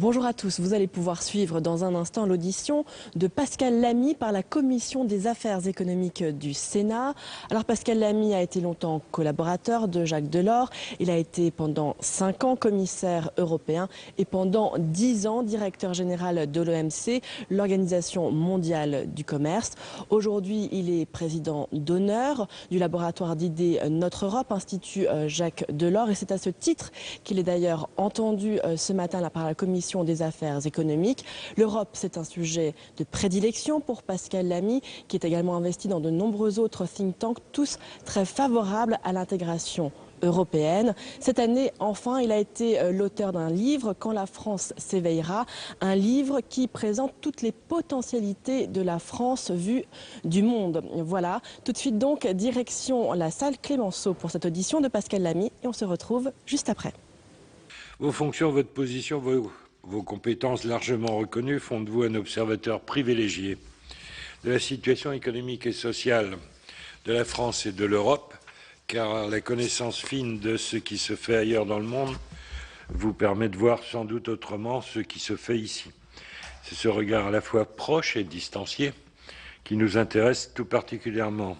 Bonjour à tous, vous allez pouvoir suivre dans un instant l'audition de Pascal Lamy par la Commission des affaires économiques du Sénat. Alors Pascal Lamy a été longtemps collaborateur de Jacques Delors, il a été pendant 5 ans commissaire européen et pendant 10 ans directeur général de l'OMC, l'Organisation mondiale du commerce. Aujourd'hui, il est président d'honneur du laboratoire d'idées Notre Europe, Institut Jacques Delors, et c'est à ce titre qu'il est d'ailleurs entendu ce matin là, par la Commission des affaires économiques. L'Europe, c'est un sujet de prédilection pour Pascal Lamy, qui est également investi dans de nombreux autres think tanks, tous très favorables à l'intégration européenne. Cette année, enfin, il a été l'auteur d'un livre, Quand la France s'éveillera, un livre qui présente toutes les potentialités de la France vue du monde. Voilà, tout de suite donc, direction la salle Clémenceau pour cette audition de Pascal Lamy et on se retrouve juste après. Vos fonctions, votre position, vos compétences largement reconnues font de vous un observateur privilégié de la situation économique et sociale de la France et de l'Europe, car la connaissance fine de ce qui se fait ailleurs dans le monde vous permet de voir sans doute autrement ce qui se fait ici. C'est ce regard à la fois proche et distancié qui nous intéresse tout particulièrement.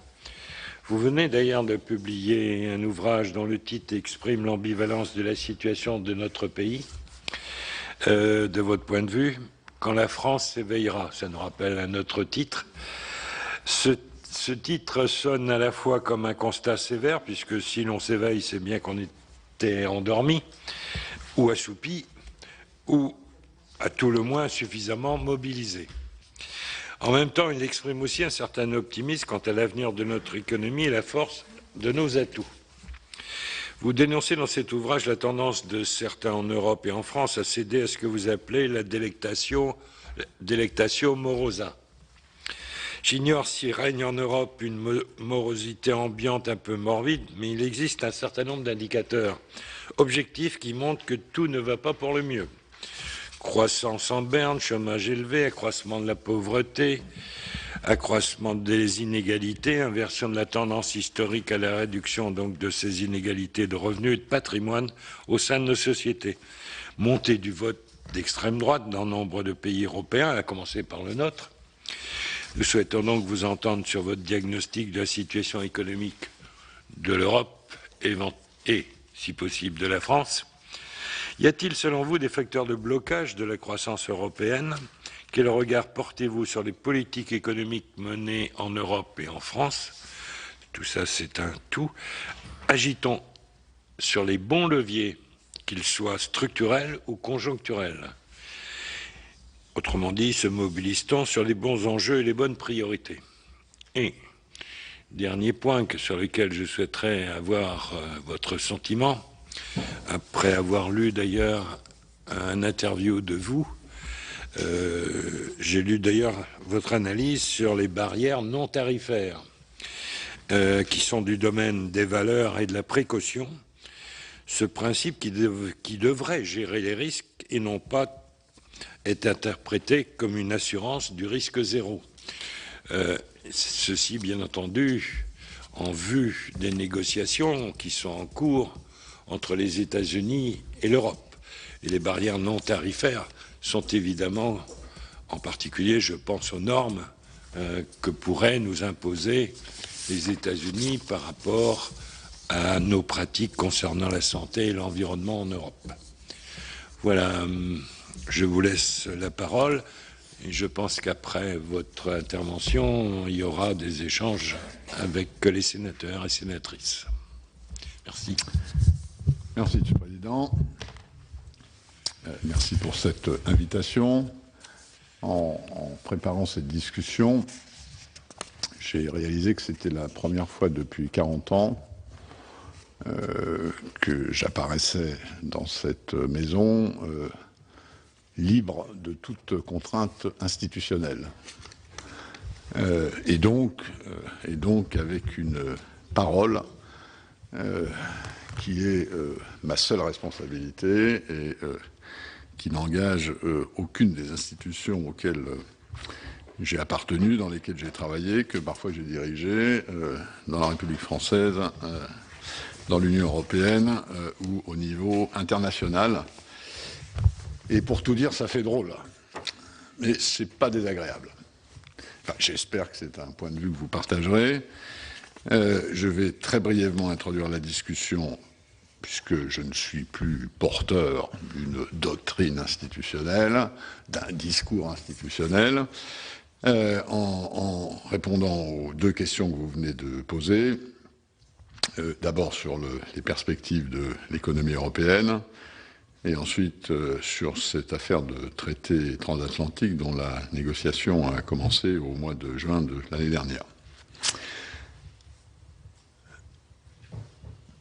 Vous venez d'ailleurs de publier un ouvrage dont le titre exprime l'ambivalence de la situation de notre pays, de votre point de vue, Quand la France s'éveillera. Ça nous rappelle un autre titre. Ce titre sonne à la fois comme un constat sévère, puisque si l'on s'éveille, c'est bien qu'on était endormi, ou assoupi, ou à tout le moins suffisamment mobilisé. En même temps, il exprime aussi un certain optimisme quant à l'avenir de notre économie et la force de nos atouts. Vous dénoncez dans cet ouvrage la tendance de certains en Europe et en France à céder à ce que vous appelez la délectatio morosa. J'ignore s'il règne en Europe une morosité ambiante un peu morbide, mais il existe un certain nombre d'indicateurs objectifs qui montrent que tout ne va pas pour le mieux. Croissance en berne, chômage élevé, accroissement de la pauvreté, accroissement des inégalités, inversion de la tendance historique à la réduction donc de ces inégalités de revenus et de patrimoine au sein de nos sociétés, montée du vote d'extrême droite dans nombre de pays européens, à commencer par le nôtre. Nous souhaitons donc vous entendre sur votre diagnostic de la situation économique de l'Europe et, si possible, de la France. Y a-t-il, selon vous, des facteurs de blocage de la croissance européenne? Quel regard portez-vous sur les politiques économiques menées en Europe et en France? Tout ça, c'est un tout. Agitons sur les bons leviers, qu'ils soient structurels ou conjoncturels. Autrement dit, se mobilise-t-on sur les bons enjeux et les bonnes priorités? Et, dernier point sur lequel je souhaiterais avoir votre sentiment, après avoir lu d'ailleurs un interview de vous, j'ai lu d'ailleurs votre analyse sur les barrières non tarifaires, qui sont du domaine des valeurs et de la précaution, ce principe qui devrait gérer les risques et non pas est interprété comme une assurance du risque zéro. Ceci, bien entendu, en vue des négociations qui sont en cours entre les États-Unis et l'Europe. Et les barrières non tarifaires sont évidemment, en particulier, je pense aux normes que pourraient nous imposer les États-Unis par rapport à nos pratiques concernant la santé et l'environnement en Europe. Voilà. Je vous laisse la parole et je pense qu'après votre intervention, il y aura des échanges avec les sénateurs et sénatrices. Merci. Merci, Monsieur le Président. Merci pour cette invitation. En préparant cette discussion, j'ai réalisé que c'était la première fois depuis 40 ans que j'apparaissais dans cette maison libre de toute contrainte institutionnelle. Et donc avec une parole qui est ma seule responsabilité et qui n'engage aucune des institutions auxquelles j'ai appartenu, dans lesquelles j'ai travaillé, que parfois j'ai dirigé, dans la République française, dans l'Union européenne ou au niveau international. Et pour tout dire, ça fait drôle. Mais c'est pas désagréable. Enfin, j'espère que c'est un point de vue que vous partagerez. Je vais très brièvement introduire la discussion, puisque je ne suis plus porteur d'une doctrine institutionnelle, d'un discours institutionnel, en répondant aux deux questions que vous venez de poser. D'abord sur les perspectives de l'économie européenne, et ensuite sur cette affaire de traité transatlantique dont la négociation a commencé au mois de juin de l'année dernière.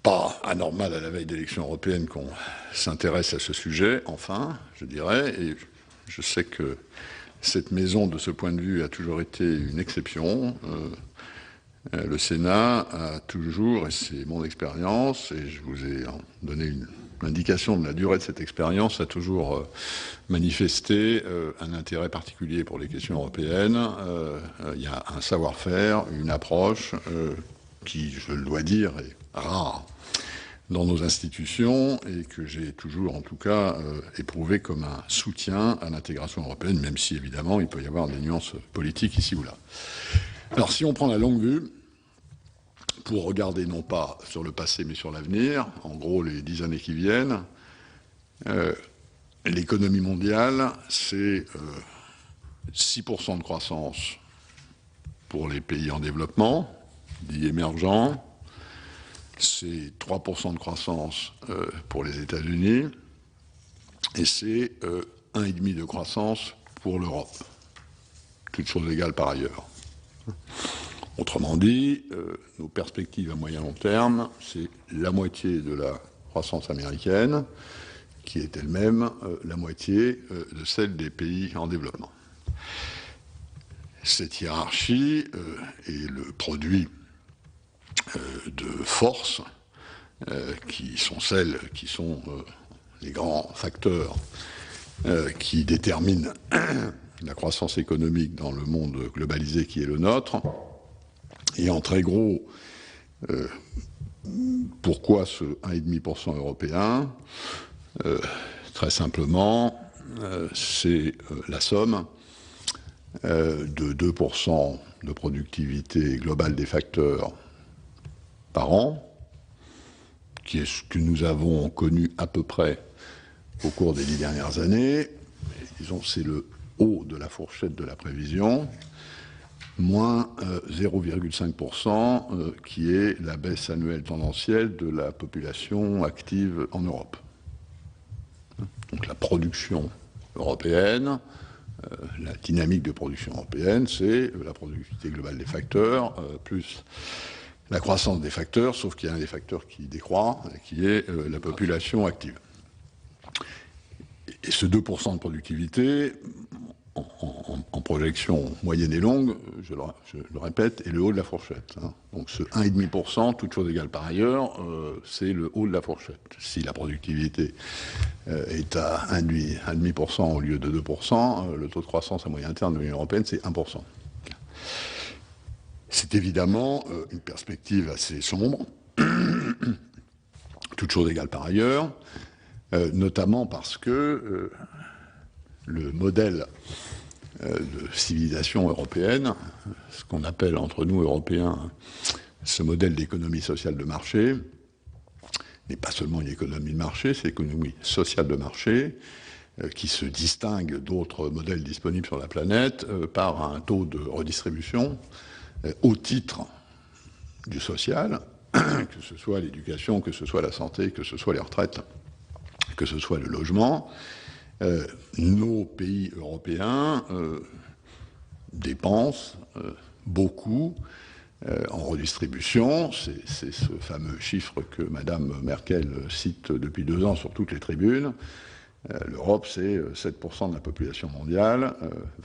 Pas anormal à la veille d'élections européennes qu'on s'intéresse à ce sujet, enfin, je dirais, et je sais que cette maison, de ce point de vue, a toujours été une exception. Le Sénat a toujours, et c'est mon expérience, et je vous ai donné une indication de la durée de cette expérience, a toujours manifesté un intérêt particulier pour les questions européennes. Il y a un savoir-faire, une approche qui, je le dois dire, est rare dans nos institutions et que j'ai toujours, en tout cas, éprouvé comme un soutien à l'intégration européenne, même si, évidemment, il peut y avoir des nuances politiques ici ou là. Alors, si on prend la longue vue, pour regarder non pas sur le passé, mais sur l'avenir, en gros, les 10 années qui viennent, l'économie mondiale, c'est 6% de croissance pour les pays en développement, dits émergents, c'est 3% de croissance pour les États-Unis, et c'est 1,5% de croissance pour l'Europe, toutes choses égales par ailleurs. Autrement dit, nos perspectives à moyen long terme, c'est la moitié de la croissance américaine, qui est elle-même la moitié de celle des pays en développement. Cette hiérarchie est le produit de forces qui sont celles qui sont les grands facteurs qui déterminent la croissance économique dans le monde globalisé qui est le nôtre. Et en très gros, pourquoi ce 1,5% européen ? Très simplement, c'est la somme de 2% de productivité globale des facteurs par an, qui est ce que nous avons connu à peu près au cours des 10 dernières années. Disons, c'est le haut de la fourchette de la prévision, moins 0,5%, qui est la baisse annuelle tendancielle de la population active en Europe. Donc la production européenne, la dynamique de production européenne, c'est la productivité globale des facteurs, plus la croissance des facteurs, sauf qu'il y a un des facteurs qui décroît, qui est la population active. Et ce 2% de productivité, en projection moyenne et longue, je le répète, est le haut de la fourchette. Donc ce 1,5%, toute chose égale par ailleurs, c'est le haut de la fourchette. Si la productivité est à 1,5% au lieu de 2%, le taux de croissance à moyen terme de l'Union européenne, c'est 1%. C'est évidemment une perspective assez sombre, toute chose égale par ailleurs, notamment parce que le modèle de civilisation européenne, ce qu'on appelle entre nous Européens ce modèle d'économie sociale de marché, n'est pas seulement une économie de marché, c'est l'économie sociale de marché qui se distingue d'autres modèles disponibles sur la planète par un taux de redistribution au titre du social, que ce soit l'éducation, que ce soit la santé, que ce soit les retraites, que ce soit le logement. Nos pays européens dépensent beaucoup en redistribution. C'est ce fameux chiffre que Mme Merkel cite depuis 2 ans sur toutes les tribunes. L'Europe, c'est 7% de la population mondiale,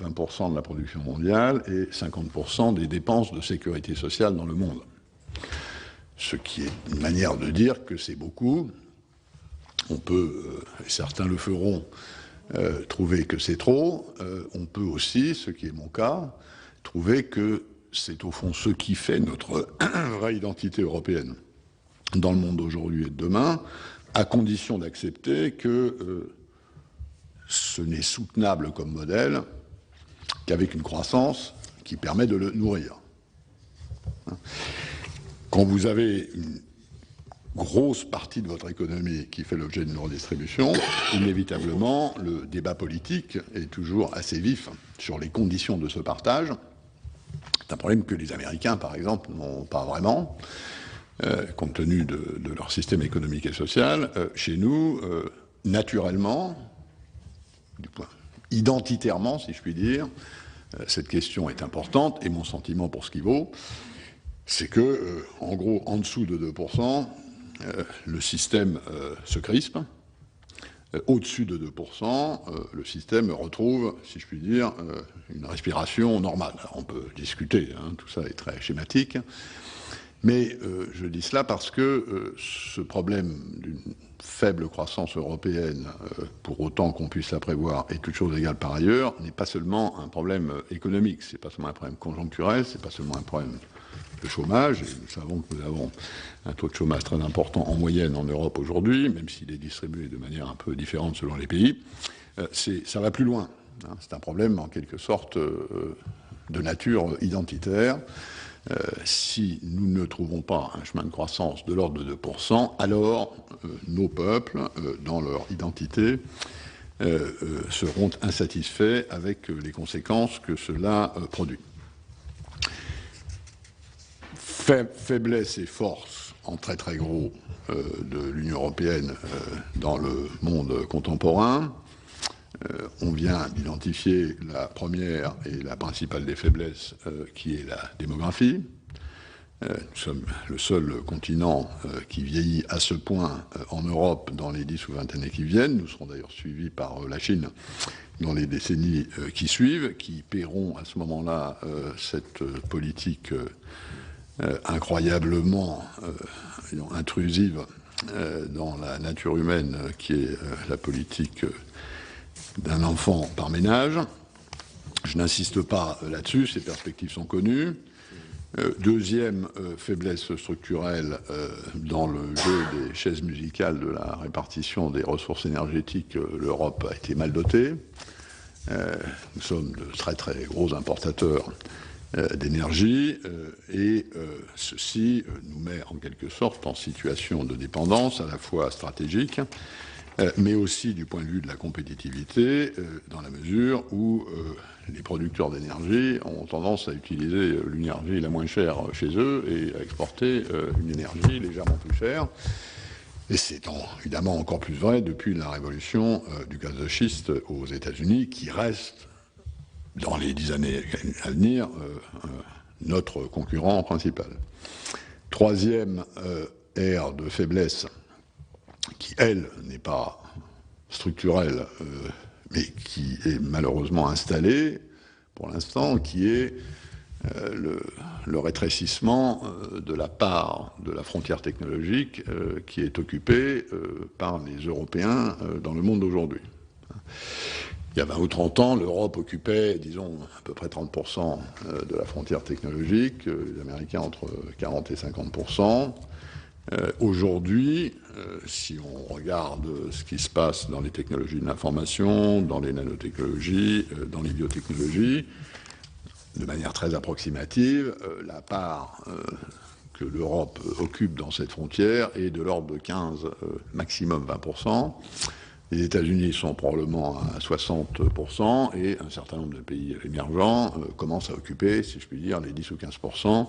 20% de la production mondiale et 50% des dépenses de sécurité sociale dans le monde. Ce qui est une manière de dire que c'est beaucoup. On peut, et certains le feront, trouver que c'est trop. On peut aussi, ce qui est mon cas, trouver que c'est au fond ce qui fait notre vraie identité européenne dans le monde d'aujourd'hui et de demain, à condition d'accepter que ce n'est soutenable comme modèle qu'avec une croissance qui permet de le nourrir. Quand vous avez une grosse partie de votre économie qui fait l'objet d'une redistribution, inévitablement, le débat politique est toujours assez vif sur les conditions de ce partage. C'est un problème que les Américains, par exemple, n'ont pas vraiment, compte tenu de leur système économique et social. Chez nous, naturellement, identitairement, si je puis dire, cette question est importante, et mon sentiment pour ce qui vaut, c'est que, en gros, en dessous de 2%, le système se crispe. Au-dessus de 2%, le système retrouve, si je puis dire, une respiration normale. Alors, on peut discuter, hein, tout ça est très schématique, mais je dis cela parce que ce problème d'une faible croissance européenne, pour autant qu'on puisse la prévoir, et toute chose égale par ailleurs, n'est pas seulement un problème économique, c'est pas seulement un problème conjoncturel, c'est pas seulement un problème de chômage, et nous savons que nous avons un taux de chômage très important en moyenne en Europe aujourd'hui, même s'il est distribué de manière un peu différente selon les pays, ça va plus loin. Hein, c'est un problème en quelque sorte de nature identitaire. Si nous ne trouvons pas un chemin de croissance de l'ordre de 2%, alors nos peuples, dans leur identité, seront insatisfaits avec les conséquences que cela produit. Faiblesse et force en très très gros de l'Union européenne dans le monde contemporain. On vient d'identifier la première et la principale des faiblesses, qui est la démographie. Nous sommes le seul continent qui vieillit à ce point en Europe dans les 10 ou 20 années qui viennent. Nous serons d'ailleurs suivis par la Chine dans les décennies qui suivent, qui paieront à ce moment-là cette politique incroyablement intrusive dans la nature humaine, qui est la politique d'un enfant par ménage. Je n'insiste pas là-dessus, ces perspectives sont connues. Deuxième faiblesse structurelle dans le jeu des chaises musicales de la répartition des ressources énergétiques, l'Europe a été mal dotée. Nous sommes de très très gros importateurs d'énergie, et ceci nous met en quelque sorte en situation de dépendance à la fois stratégique, mais aussi du point de vue de la compétitivité, dans la mesure où les producteurs d'énergie ont tendance à utiliser l'énergie la moins chère chez eux et à exporter une énergie légèrement plus chère. Et c'est évidemment encore plus vrai depuis la révolution du gaz de schiste aux États-Unis, qui reste, dans les 10 années à venir, notre concurrent principal. Troisième ère de faiblesse, qui, elle, n'est pas structurelle, mais qui est malheureusement installée pour l'instant, qui est le rétrécissement de la part de la frontière technologique qui est occupée par les Européens dans le monde d'aujourd'hui. Il y a 20 ou 30 ans, l'Europe occupait, disons, à peu près 30% de la frontière technologique, les Américains entre 40 et 50%. Aujourd'hui, si on regarde ce qui se passe dans les technologies de l'information, dans les nanotechnologies, dans les biotechnologies, de manière très approximative, la part que l'Europe occupe dans cette frontière est de l'ordre de 15, maximum 20%. Les États-Unis sont probablement à 60%, et un certain nombre de pays émergents commencent à occuper, si je puis dire, les 10 ou 15%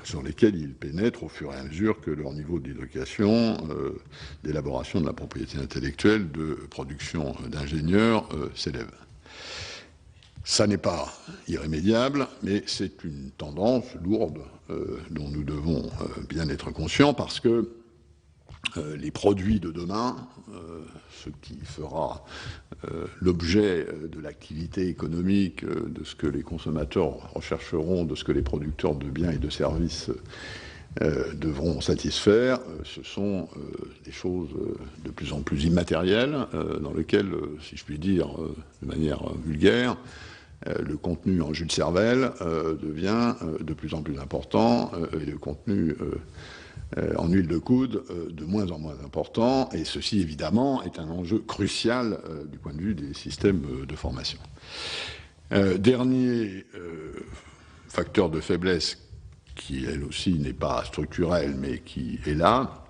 sur lesquels ils pénètrent au fur et à mesure que leur niveau d'éducation, d'élaboration de la propriété intellectuelle, de production d'ingénieurs s'élève. Ça n'est pas irrémédiable, mais c'est une tendance lourde dont nous devons bien être conscients, parce que les produits de demain, ce qui fera l'objet de l'activité économique, de ce que les consommateurs rechercheront, de ce que les producteurs de biens et de services devront satisfaire, ce sont des choses de plus en plus immatérielles, dans lesquelles, si je puis dire de manière vulgaire, le contenu en jus de cervelle devient de plus en plus important, et le contenu en huile de coude de moins en moins important, et ceci évidemment est un enjeu crucial du point de vue des systèmes de formation. Dernier facteur de faiblesse qui elle aussi n'est pas structurel mais qui est là,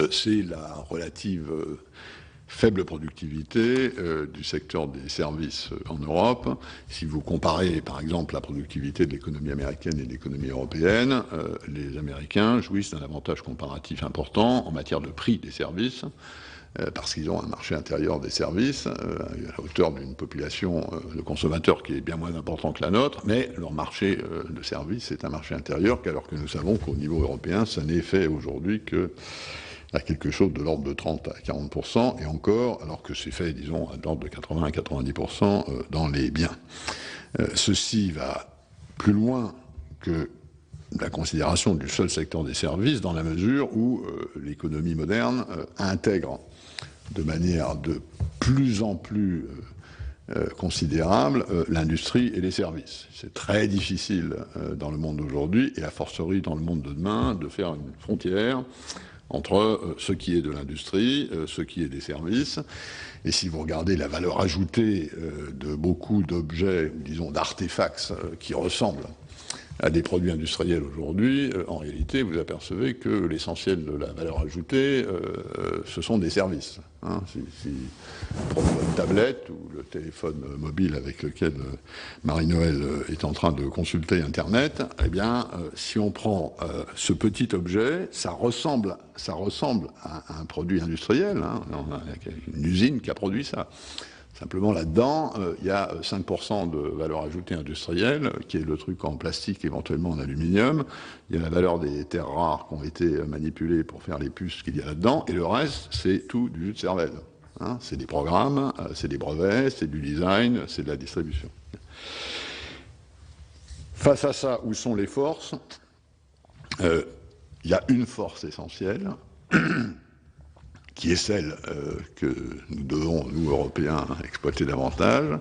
c'est la relative faible productivité du secteur des services en Europe. Si vous comparez, par exemple, la productivité de l'économie américaine et de l'économie européenne, les Américains jouissent d'un avantage comparatif important en matière de prix des services, parce qu'ils ont un marché intérieur des services à la hauteur d'une population de consommateurs qui est bien moins important que la nôtre, mais leur marché de services est un marché intérieur, alors que nous savons qu'au niveau européen, ça n'est fait aujourd'hui que à quelque chose de l'ordre de 30 à 40%, et encore, alors que c'est fait, disons, à l'ordre de 80 à 90% dans les biens. Ceci va plus loin que la considération du seul secteur des services, dans la mesure où l'économie moderne intègre de manière de plus en plus considérable l'industrie et les services. C'est très difficile dans le monde d'aujourd'hui, et a fortiori dans le monde de demain, de faire une frontière entre ce qui est de l'industrie, ce qui est des services. Et si vous regardez la valeur ajoutée de beaucoup d'objets, disons d'artefacts qui ressemblent à des produits industriels aujourd'hui, en réalité, vous apercevez que l'essentiel de la valeur ajoutée, ce sont des services. Si vous prenez votre tablette ou le téléphone mobile avec lequel Marie-Noël est en train de consulter Internet, eh bien, si on prend ce petit objet, ça ressemble à un produit industriel. On a une usine qui a produit ça. Simplement, là-dedans, il y a 5% de valeur ajoutée industrielle, qui est le truc en plastique, éventuellement en aluminium. Il y a la valeur des terres rares qui ont été manipulées pour faire les puces qu'il y a là-dedans. Et le reste, c'est tout du jus de cervelle. C'est des programmes, c'est des brevets, c'est du design, c'est de la distribution. Face à ça, où sont les forces ? Il y a une force essentielle, qui est celle que nous devons, nous, Européens, exploiter davantage,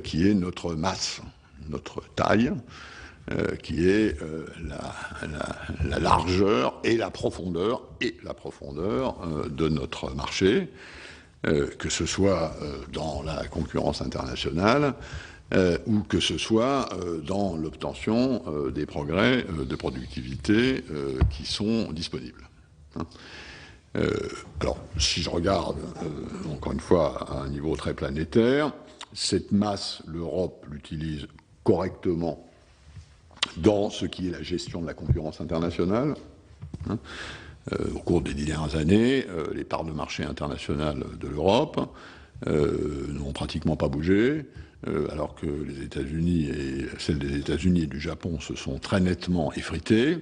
qui est notre masse, notre taille, qui est la largeur et la profondeur de notre marché, que ce soit dans la concurrence internationale ou que ce soit dans l'obtention des progrès de productivité qui sont disponibles. Alors, si je regarde, encore une fois, à un niveau très planétaire, cette masse, l'Europe l'utilise correctement dans ce qui est la gestion de la concurrence internationale. Au cours des 10 dernières années, les parts de marché internationales de l'Europe n'ont pratiquement pas bougé, alors que les États-Unis et celles des États-Unis et du Japon se sont très nettement effritées.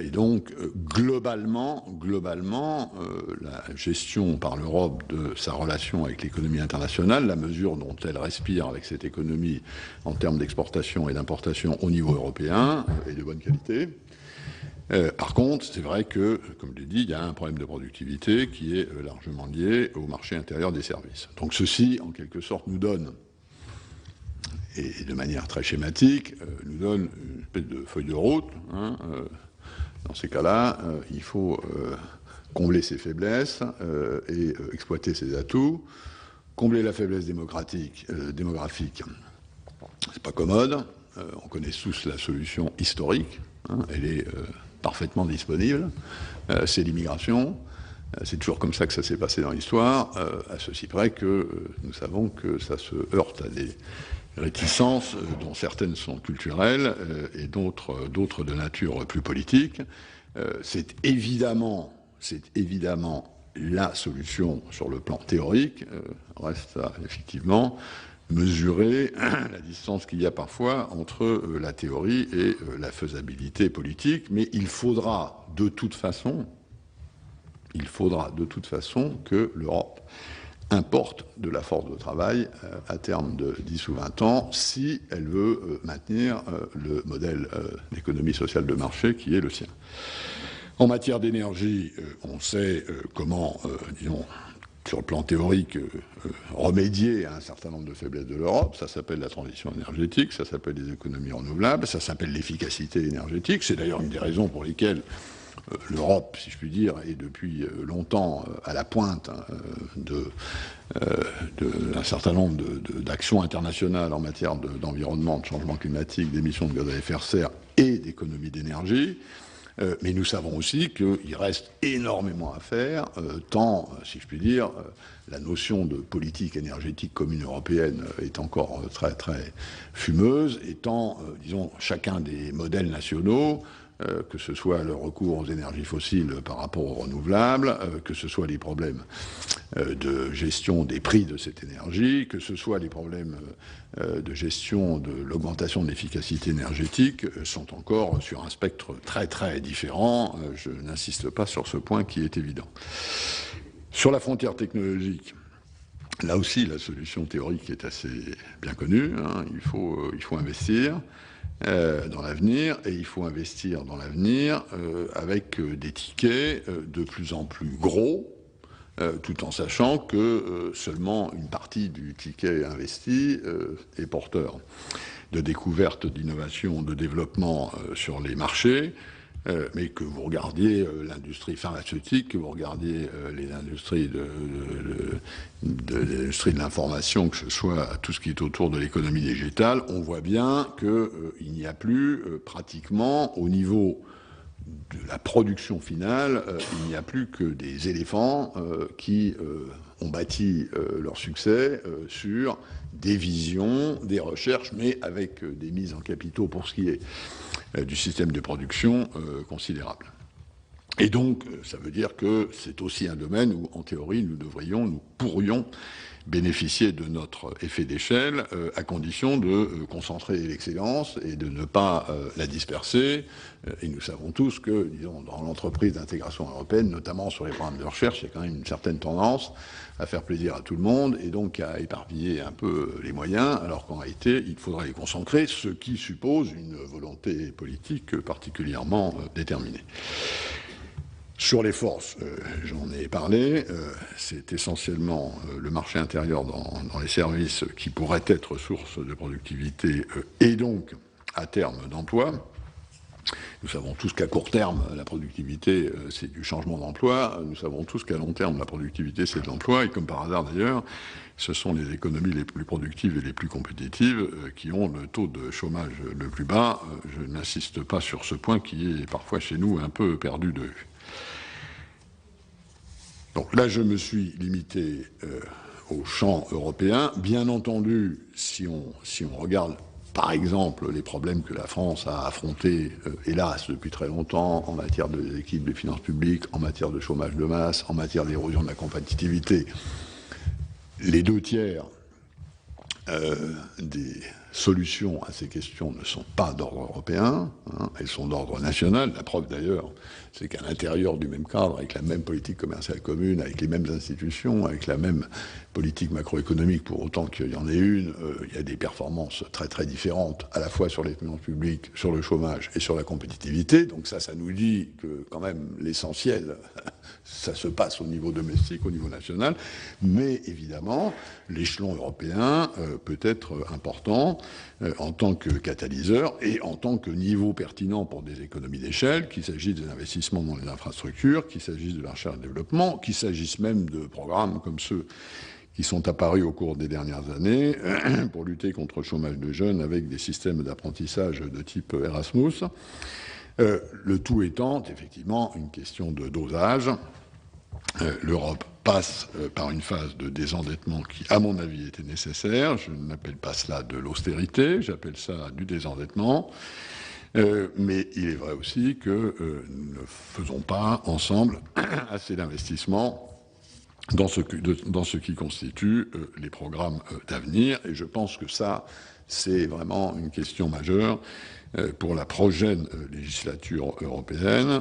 Et donc, globalement, la gestion par l'Europe de sa relation avec l'économie internationale, la mesure dont elle respire avec cette économie en termes d'exportation et d'importation au niveau européen, est de bonne qualité. Par contre, c'est vrai que, comme je l'ai dit, il y a un problème de productivité qui est largement lié au marché intérieur des services. Donc ceci, en quelque sorte, nous donne, et de manière très schématique, nous donne une espèce de feuille de route. Dans ces cas-là, il faut combler ses faiblesses et exploiter ses atouts. Combler la faiblesse démographique, c'est pas commode. On connaît tous la solution historique. Elle est parfaitement disponible. C'est l'immigration. C'est toujours comme ça que ça s'est passé dans l'histoire, à ceci près que nous savons que ça se heurte à des réticences dont certaines sont culturelles et d'autres de nature plus politique. C'est évidemment la solution sur le plan théorique. Reste à effectivement mesurer la distance qu'il y a parfois entre la théorie et la faisabilité politique, mais il faudra de toute façon que l'Europe importe de la force de travail à terme de 10 ou 20 ans si elle veut maintenir le modèle d'économie sociale de marché qui est le sien. En matière d'énergie, on sait comment, disons, sur le plan théorique, remédier à un certain nombre de faiblesses de l'Europe. Ça s'appelle la transition énergétique, ça s'appelle les économies renouvelables, ça s'appelle l'efficacité énergétique. C'est d'ailleurs une des raisons pour lesquelles l'Europe, si je puis dire, est depuis longtemps à la pointe d'un certain nombre d'actions internationales en matière d'environnement, de changement climatique, d'émissions de gaz à effet de serre et d'économie d'énergie. Mais nous savons aussi qu'il reste énormément à faire, tant, si je puis dire, la notion de politique énergétique commune européenne est encore très, très fumeuse, et tant, disons, chacun des modèles nationaux, que ce soit le recours aux énergies fossiles par rapport aux renouvelables, que ce soit les problèmes de gestion des prix de cette énergie, que ce soit les problèmes de gestion de l'augmentation de l'efficacité énergétique, sont encore sur un spectre très très différent. Je n'insiste pas sur ce point qui est évident. Sur la frontière technologique, là aussi la solution théorique est assez bien connue, hein. Il faut investir dans l'avenir, et il faut investir dans l'avenir avec des tickets de plus en plus gros, tout en sachant que seulement une partie du ticket investi est porteur de découvertes, d'innovation, de développement sur les marchés, mais que vous regardiez l'industrie pharmaceutique, que vous regardiez les industries de l'industrie de l'information, que ce soit tout ce qui est autour de l'économie digitale, on voit bien qu'il n'y a plus pratiquement au niveau de la production finale, il n'y a plus que des éléphants qui ont bâti leur succès sur des visions, des recherches, mais avec des mises en capitaux pour ce qui est du système de production considérable. Et donc, ça veut dire que c'est aussi un domaine où, en théorie, nous pourrions bénéficier de notre effet d'échelle à condition de concentrer l'excellence et de ne pas la disperser. Et nous savons tous que, disons, dans l'entreprise d'intégration européenne, notamment sur les programmes de recherche, il y a quand même une certaine tendance à faire plaisir à tout le monde et donc à éparpiller un peu les moyens, alors qu'en réalité, il faudrait les concentrer, ce qui suppose une volonté politique particulièrement déterminée. Sur les forces, j'en ai parlé, c'est essentiellement le marché intérieur dans les services qui pourrait être source de productivité et donc, à terme, d'emploi. Nous savons tous qu'à court terme, la productivité, c'est du changement d'emploi. Nous savons tous qu'à long terme, la productivité, c'est de l'emploi. Et comme par hasard, d'ailleurs, ce sont les économies les plus productives et les plus compétitives qui ont le taux de chômage le plus bas. Je n'insiste pas sur ce point qui est parfois chez nous un peu perdu de vue. Donc là, je me suis limité au champ européen. Bien entendu, si on regarde, par exemple, les problèmes que la France a affrontés, hélas, depuis très longtemps, en matière de l'équilibre des finances publiques, en matière de chômage de masse, en matière d'érosion de la compétitivité, les 2/3 des solutions à ces questions ne sont pas d'ordre européen, hein, elles sont d'ordre national. La preuve d'ailleurs, c'est qu'à l'intérieur du même cadre, avec la même politique commerciale commune, avec les mêmes institutions, avec la même politique macroéconomique, pour autant qu'il y en ait une, il y a des performances très très différentes, à la fois sur les finances publiques, sur le chômage et sur la compétitivité. Donc ça nous dit que quand même l'essentiel, ça se passe au niveau domestique, au niveau national, mais évidemment, l'échelon européen peut être important en tant que catalyseur et en tant que niveau pertinent pour des économies d'échelle, qu'il s'agisse des investissements dans les infrastructures, qu'il s'agisse de la recherche et développement, qu'il s'agisse même de programmes comme ceux qui sont apparus au cours des dernières années pour lutter contre le chômage de jeunes avec des systèmes d'apprentissage de type Erasmus. Le tout étant effectivement une question de dosage. L'Europe passe par une phase de désendettement qui, à mon avis, était nécessaire. Je n'appelle pas cela de l'austérité, j'appelle ça du désendettement. Mais il est vrai aussi que nous ne faisons pas ensemble assez d'investissements dans ce qui constitue les programmes d'avenir. Et je pense que ça, c'est vraiment une question majeure pour la prochaine législature européenne,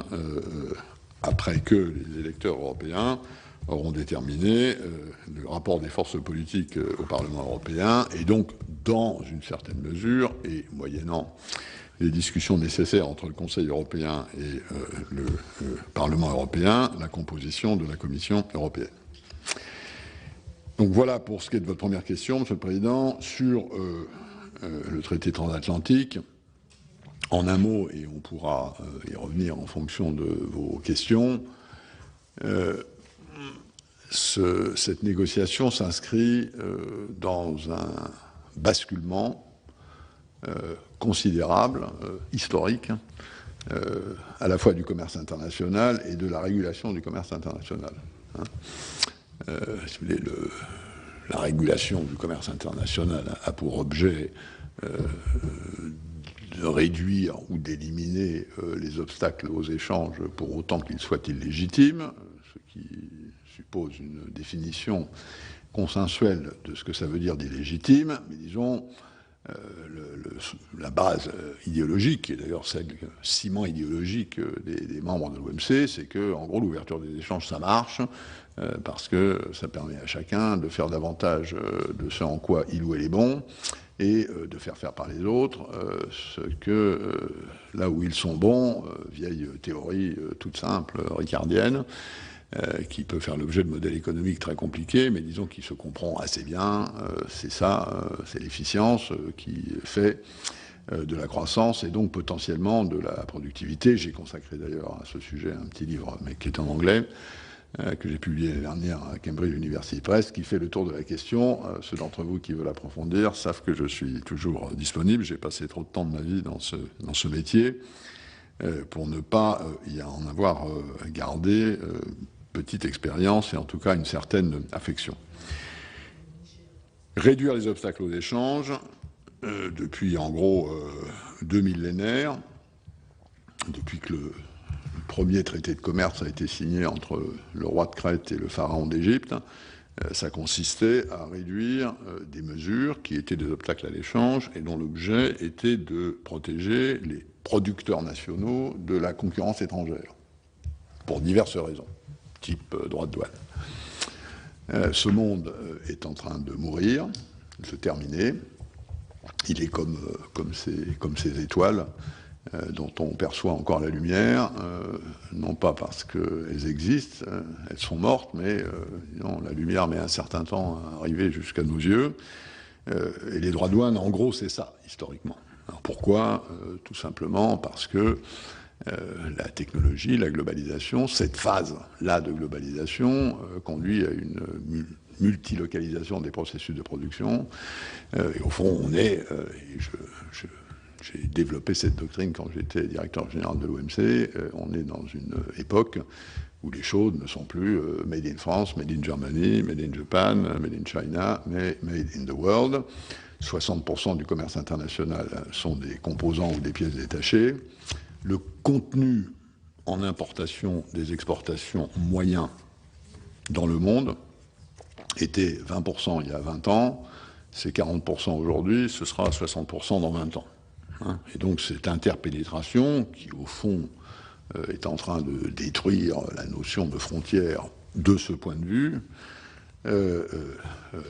après que les électeurs européens auront déterminé le rapport des forces politiques au Parlement européen, et donc, dans une certaine mesure, et moyennant les discussions nécessaires entre le Conseil européen et le Parlement européen, la composition de la Commission européenne. Donc voilà pour ce qui est de votre première question, Monsieur le Président. Sur le traité transatlantique, En un mot, et on pourra y revenir en fonction de vos questions, cette négociation s'inscrit dans un basculement considérable, historique, à la fois du commerce international et de la régulation du commerce international. Si vous voulez, la régulation du commerce international a pour objet de réduire ou d'éliminer les obstacles aux échanges pour autant qu'ils soient illégitimes, ce qui suppose une définition consensuelle de ce que ça veut dire d'illégitime, mais disons, la base idéologique, et d'ailleurs celle ciment idéologique des membres de l'OMC, c'est que, en gros, l'ouverture des échanges, ça marche, parce que ça permet à chacun de faire davantage de ce en quoi il ou elle est bon, et de faire par les autres ce que, là où ils sont bons, vieille théorie toute simple, ricardienne, qui peut faire l'objet de modèles économiques très compliqués, mais disons qu'il se comprend assez bien. C'est ça, c'est l'efficience qui fait de la croissance et donc potentiellement de la productivité. J'ai consacré d'ailleurs à ce sujet un petit livre, mais qui est en anglais, que j'ai publié l'année dernière à Cambridge University Press, qui fait le tour de la question. Ceux d'entre vous qui veulent approfondir savent que je suis toujours disponible. J'ai passé trop de temps de ma vie dans ce métier pour ne pas y en avoir gardé petite expérience et en tout cas une certaine affection. Réduire les obstacles aux échanges, depuis en gros 2 millénaires, depuis que le premier traité de commerce a été signé entre le roi de Crète et le pharaon d'Égypte, ça consistait à réduire des mesures qui étaient des obstacles à l'échange et dont l'objet était de protéger les producteurs nationaux de la concurrence étrangère, pour diverses raisons, type droit de douane. Ce monde est en train de mourir, de se terminer. Il est comme ces étoiles dont on perçoit encore la lumière, non pas parce qu'elles existent, elles sont mortes, mais non, la lumière met un certain temps à arriver jusqu'à nos yeux. Et les droits de douane, en gros, c'est ça, historiquement. Alors pourquoi ? Tout simplement parce que la technologie, la globalisation, cette phase-là de globalisation conduit à une multilocalisation des processus de production. Et au fond, on est, j'ai développé cette doctrine quand j'étais directeur général de l'OMC, on est dans une époque où les choses ne sont plus made in France, made in Germany, made in Japan, made in China, mais made in the world. 60% du commerce international sont des composants ou des pièces détachées. Le contenu en importation des exportations moyens dans le monde était 20% il y a 20 ans, c'est 40% aujourd'hui, ce sera 60% dans 20 ans. Et donc cette interpénétration qui, au fond, est en train de détruire la notion de frontière de ce point de vue,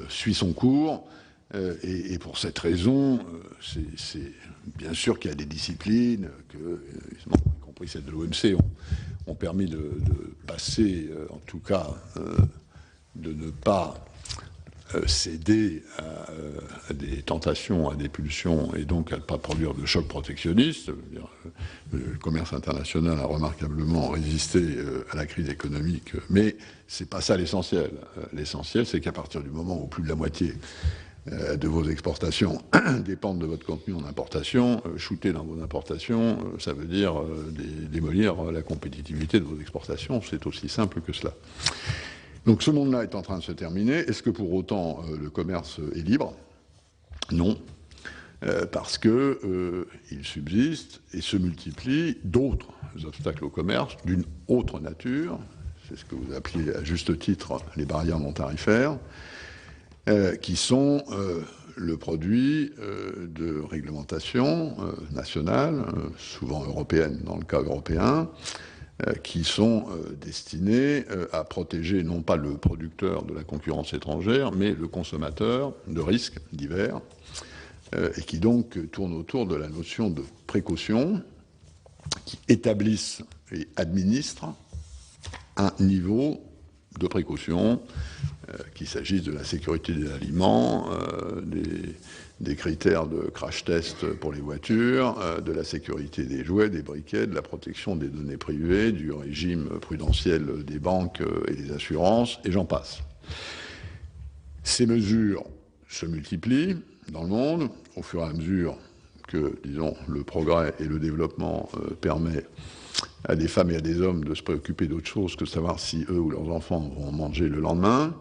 suit son cours. Et pour cette raison, c'est bien sûr qu'il y a des disciplines y compris celle de l'OMC, ont permis de passer, en tout cas, de ne pas céder à des tentations, à des pulsions, et donc à ne pas produire de choc protectionniste. Le commerce international a remarquablement résisté à la crise économique, mais c'est pas ça l'essentiel. L'essentiel, c'est qu'à partir du moment où plus de la moitié de vos exportations dépendent de votre contenu en importation, shooter dans vos importations, ça veut dire démolir la compétitivité de vos exportations. C'est aussi simple que cela. Donc ce monde-là est en train de se terminer. Est-ce que pour autant le commerce est libre ? Non, parce que il subsiste et se multiplient d'autres obstacles au commerce d'une autre nature. C'est ce que vous appelez à juste titre les barrières non tarifaires, qui sont le produit de réglementations nationales, souvent européennes dans le cas européen, qui sont destinés à protéger non pas le producteur de la concurrence étrangère, mais le consommateur de risques divers, et qui donc tournent autour de la notion de précaution, qui établissent et administrent un niveau de précaution, qu'il s'agisse de la sécurité des aliments, des critères de crash test pour les voitures, de la sécurité des jouets, des briquets, de la protection des données privées, du régime prudentiel des banques et des assurances, et j'en passe. Ces mesures se multiplient dans le monde au fur et à mesure que, disons, le progrès et le développement permet à des femmes et à des hommes de se préoccuper d'autre chose que de savoir si eux ou leurs enfants vont manger le lendemain,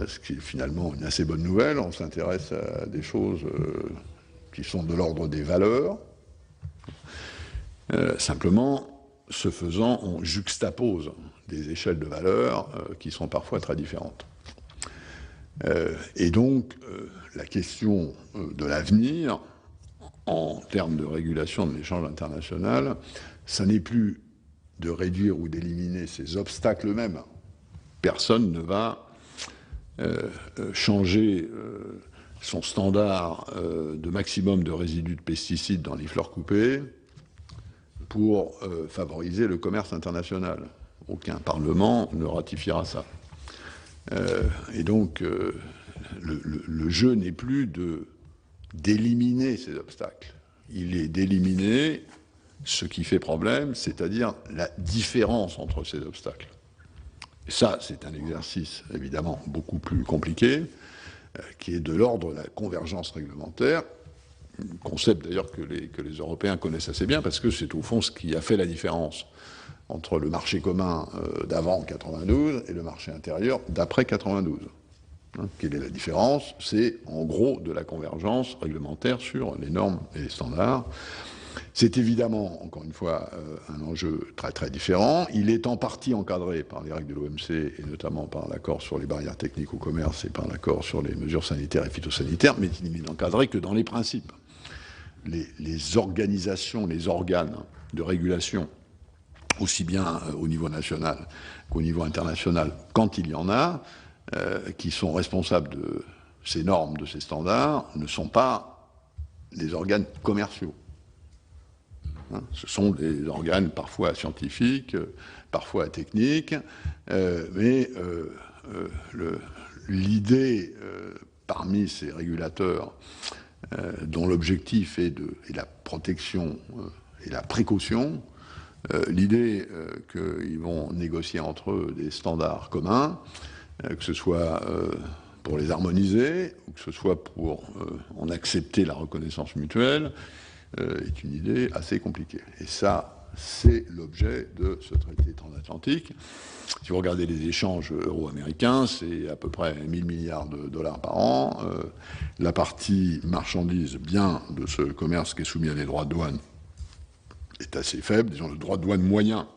ce qui est finalement une assez bonne nouvelle. On s'intéresse à des choses qui sont de l'ordre des valeurs. Simplement, ce faisant, on juxtapose des échelles de valeurs qui sont parfois très différentes. Et donc, la question de l'avenir, en termes de régulation de l'échange international, ça n'est plus de réduire ou d'éliminer ces obstacles eux-mêmes. Personne ne va changer son standard de maximum de résidus de pesticides dans les fleurs coupées pour favoriser le commerce international. Aucun Parlement ne ratifiera ça. Et donc, le jeu n'est plus d'éliminer ces obstacles. Il est d'éliminer ce qui fait problème, c'est-à-dire la différence entre ces obstacles. Et ça, c'est un exercice évidemment beaucoup plus compliqué, qui est de l'ordre de la convergence réglementaire, concept d'ailleurs que les Européens connaissent assez bien, parce que c'est au fond ce qui a fait la différence entre le marché commun d'avant 92 et le marché intérieur d'après 92. Quelle est la différence? C'est en gros de la convergence réglementaire sur les normes et les standards. C'est évidemment, encore une fois, un enjeu très très différent. Il est en partie encadré par les règles de l'OMC et notamment par l'accord sur les barrières techniques au commerce et par l'accord sur les mesures sanitaires et phytosanitaires, mais il n'est encadré que dans les principes. Les organisations, les organes de régulation, aussi bien au niveau national qu'au niveau international, quand il y en a, qui sont responsables de ces normes, de ces standards, ne sont pas des organes commerciaux. Ce sont des organes parfois scientifiques, parfois techniques, mais l'idée parmi ces régulateurs dont l'objectif est la protection et la précaution, l'idée qu'ils vont négocier entre eux des standards communs, que ce soit pour les harmoniser, ou que ce soit pour en accepter la reconnaissance mutuelle, est une idée assez compliquée. Et ça, c'est l'objet de ce traité transatlantique. Si vous regardez les échanges euro-américains, c'est à peu près 1 000 milliards de dollars par an. La partie marchandise, bien de ce commerce qui est soumis à des droits de douane, est assez faible. Disons, le droit de douane moyen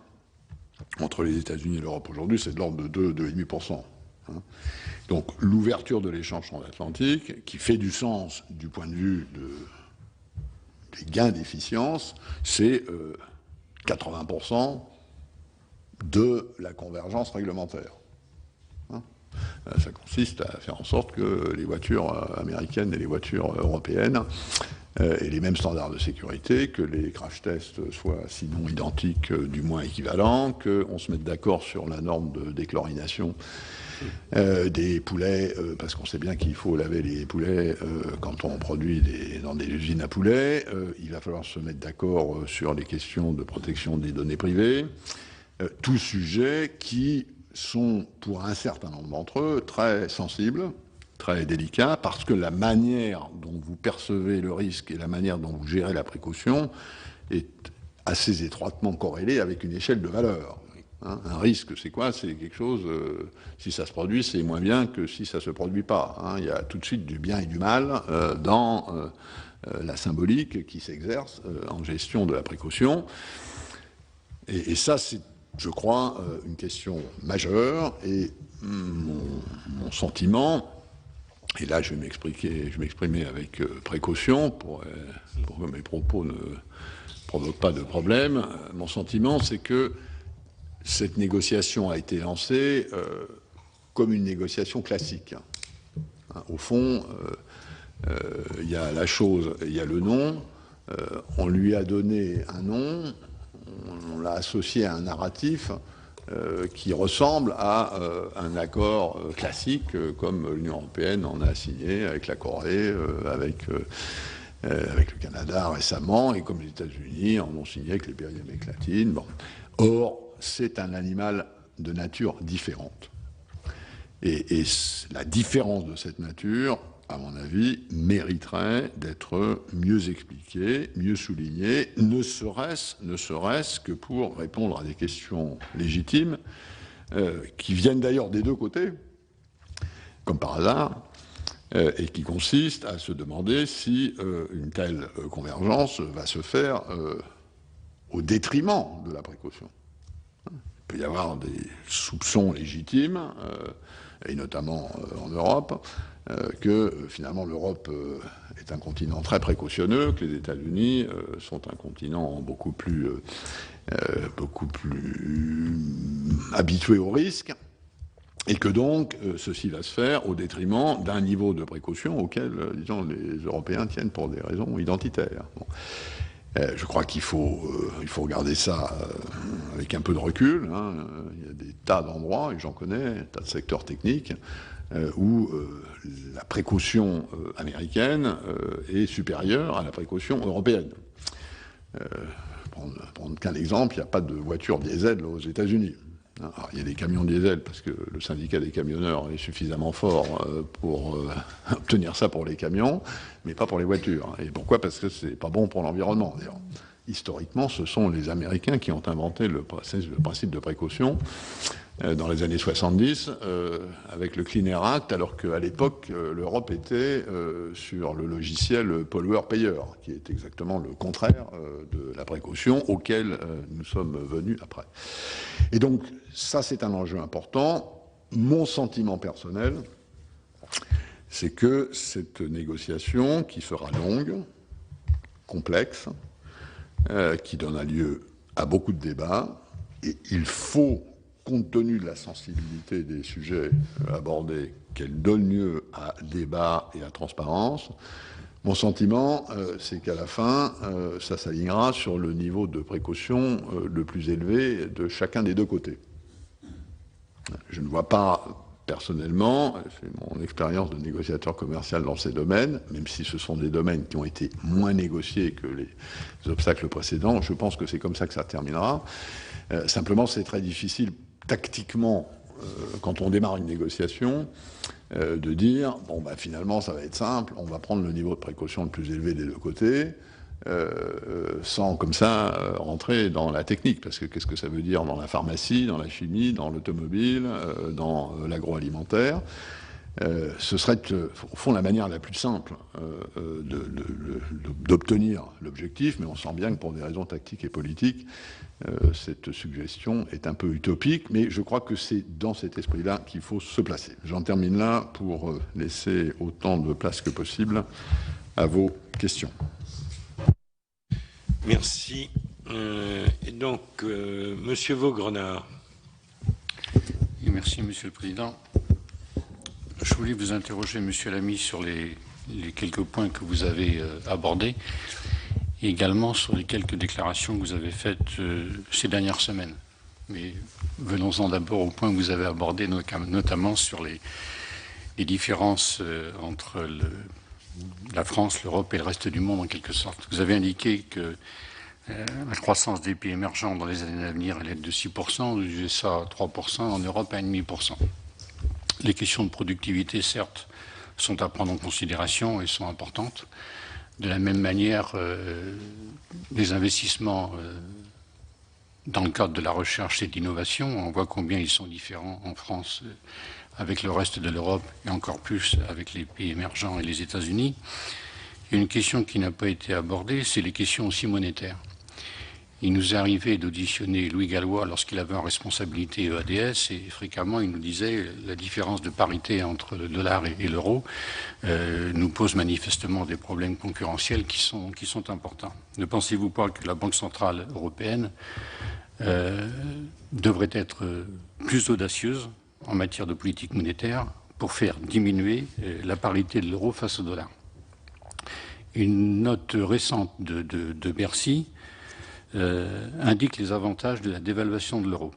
entre les États-Unis et l'Europe aujourd'hui, c'est de l'ordre de 2,5%. Donc, l'ouverture de l'échange transatlantique, qui fait du sens du point de vue des gains d'efficience, c'est 80% de la convergence réglementaire. Ça consiste à faire en sorte que les voitures américaines et les voitures européennes aient les mêmes standards de sécurité, que les crash tests soient sinon identiques, du moins équivalents, qu'on se mette d'accord sur la norme de déchlorination des poulets, parce qu'on sait bien qu'il faut laver les poulets quand on produit dans des usines à poulets. Il va falloir se mettre d'accord sur les questions de protection des données privées. Tous sujets qui sont, pour un certain nombre d'entre eux, très sensibles, très délicats, parce que la manière dont vous percevez le risque et la manière dont vous gérez la précaution est assez étroitement corrélée avec une échelle de valeur. Un risque, c'est quoi? C'est quelque chose, si ça se produit, c'est moins bien que si ça ne se produit pas. Il y a tout de suite du bien et du mal dans la symbolique qui s'exerce en gestion de la précaution. Et ça, c'est, je crois, une question majeure. Et mon sentiment, et là je vais m'exprimer avec précaution pour que mes propos ne provoquent pas de problème, mon sentiment, c'est que cette négociation a été lancée comme une négociation classique. Au fond, il y a la chose et il y a le nom. On lui a donné un nom, on l'a associé à un narratif qui ressemble à un accord classique comme l'Union européenne en a signé avec la Corée, avec le Canada récemment, et comme les États-Unis en ont signé avec les pays d'Amérique latine. Bon. Or, c'est un animal de nature différente. Et la différence de cette nature, à mon avis, mériterait d'être mieux expliquée, mieux soulignée, ne serait-ce que pour répondre à des questions légitimes, qui viennent d'ailleurs des deux côtés, comme par hasard, et qui consistent à se demander si une telle convergence va se faire au détriment de la précaution. Il peut y avoir des soupçons légitimes, et notamment en Europe, que finalement l'Europe est un continent très précautionneux, que les États-Unis sont un continent beaucoup plus habitué au risque, et que donc ceci va se faire au détriment d'un niveau de précaution auquel, disons, les Européens tiennent pour des raisons identitaires. Bon. Je crois qu'il faut regarder ça avec un peu de recul. Hein. Il y a des tas d'endroits, et j'en connais, des tas de secteurs techniques, où la précaution américaine est supérieure à la précaution européenne. Prendre qu'un exemple, il n'y a pas de voiture diesel aux États-Unis. Alors, il y a des camions diesel parce que le syndicat des camionneurs est suffisamment fort pour obtenir ça pour les camions, mais pas pour les voitures. Et pourquoi? Parce que c'est pas bon pour l'environnement. D'ailleurs, historiquement, ce sont les Américains qui ont inventé le principe de précaution dans les années 70 avec le Clean Air Act, alors qu'à l'époque, l'Europe était sur le logiciel pollueur-payeur, qui est exactement le contraire de la précaution auquel nous sommes venus après. Et donc, ça, c'est un enjeu important. Mon sentiment personnel, c'est que cette négociation, qui sera longue, complexe, qui donnera lieu à beaucoup de débats, et il faut, compte tenu de la sensibilité des sujets abordés, qu'elle donne lieu à débat et à transparence. Mon sentiment, c'est qu'à la fin, ça s'alignera sur le niveau de précaution le plus élevé de chacun des deux côtés. Je ne vois pas, personnellement, c'est mon expérience de négociateur commercial dans ces domaines, même si ce sont des domaines qui ont été moins négociés que les obstacles précédents, je pense que c'est comme ça que ça terminera. Simplement, c'est très difficile tactiquement, quand on démarre une négociation, de dire, bon, bah, finalement, ça va être simple, on va prendre le niveau de précaution le plus élevé des deux côtés, sans, comme ça, rentrer dans la technique. Parce que qu'est-ce que ça veut dire dans la pharmacie, dans la chimie, dans l'automobile, dans l'agroalimentaire? Ce serait, au fond, la manière la plus simple d'obtenir l'objectif, mais on sent bien que pour des raisons tactiques et politiques, cette suggestion est un peu utopique, mais je crois que c'est dans cet esprit-là qu'il faut se placer. J'en termine là pour laisser autant de place que possible à vos questions. Merci. Et donc, Monsieur Vaugrenard. Et merci, Monsieur le Président. Je voulais vous interroger, Monsieur Lamy, sur les quelques points que vous avez abordés, et également sur les quelques déclarations que vous avez faites ces dernières semaines. Mais venons-en d'abord au point que vous avez abordé, notamment sur les différences entre la France, l'Europe et le reste du monde, en quelque sorte. Vous avez indiqué que la croissance des pays émergents dans les années à venir allait être de 6%, aux USA 3%, en Europe à 1,5%. Les questions de productivité, certes, sont à prendre en considération et sont importantes. De la même manière, les investissements dans le cadre de la recherche et de l'innovation, on voit combien ils sont différents en France avec le reste de l'Europe et encore plus avec les pays émergents et les États-Unis. Et une question qui n'a pas été abordée, c'est les questions aussi monétaires. Il nous est arrivé d'auditionner Louis Gallois lorsqu'il avait en responsabilité EADS, et fréquemment il nous disait la différence de parité entre le dollar et l'euro nous pose manifestement des problèmes concurrentiels qui sont importants. Ne pensez-vous pas que la Banque centrale européenne devrait être plus audacieuse en matière de politique monétaire pour faire diminuer la parité de l'euro face au dollar? Une note récente de Bercy indique les avantages de la dévaluation de l'euro.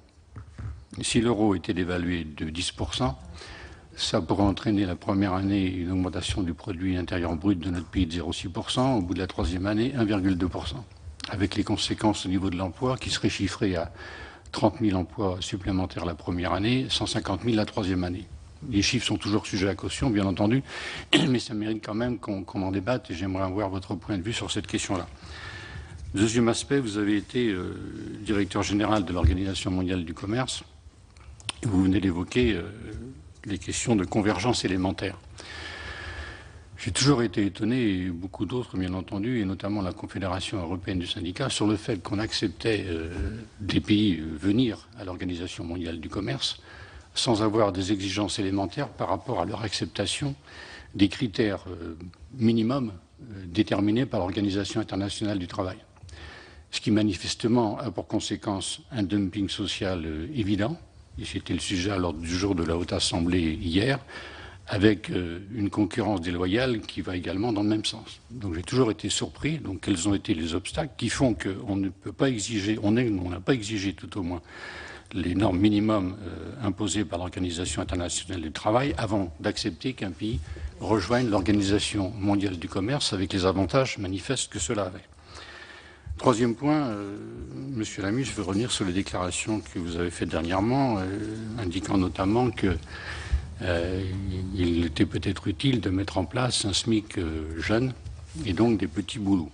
Si l'euro était dévalué de 10%, ça pourrait entraîner la première année une augmentation du produit intérieur brut de notre pays de 0,6%, au bout de la troisième année 1,2%, avec les conséquences au niveau de l'emploi qui seraient chiffrées à 30 000 emplois supplémentaires la première année, 150 000 la troisième année. Les chiffres sont toujours sujets à caution, bien entendu, mais ça mérite quand même qu'on en débatte et j'aimerais avoir votre point de vue sur cette question-là. Deuxième aspect, vous avez été directeur général de l'Organisation mondiale du commerce. Vous venez d'évoquer les questions de convergence élémentaire. J'ai toujours été étonné, et beaucoup d'autres bien entendu, et notamment la Confédération européenne du syndicat, sur le fait qu'on acceptait des pays venir à l'Organisation mondiale du commerce sans avoir des exigences élémentaires par rapport à leur acceptation des critères minimums déterminés par l'Organisation internationale du travail. Ce qui manifestement a pour conséquence un dumping social évident, et c'était le sujet à l'ordre du jour de la Haute Assemblée hier, avec une concurrence déloyale qui va également dans le même sens. Donc j'ai toujours été surpris. Donc quels ont été les obstacles qui font qu'on ne peut pas exiger, on n'a pas exigé tout au moins les normes minimums imposées par l'Organisation internationale du travail avant d'accepter qu'un pays rejoigne l'Organisation mondiale du commerce avec les avantages manifestes que cela avait. Troisième point, Monsieur Lamy, je veux revenir sur les déclarations que vous avez faites dernièrement, indiquant notamment que il était peut-être utile de mettre en place un SMIC jeune et donc des petits boulots.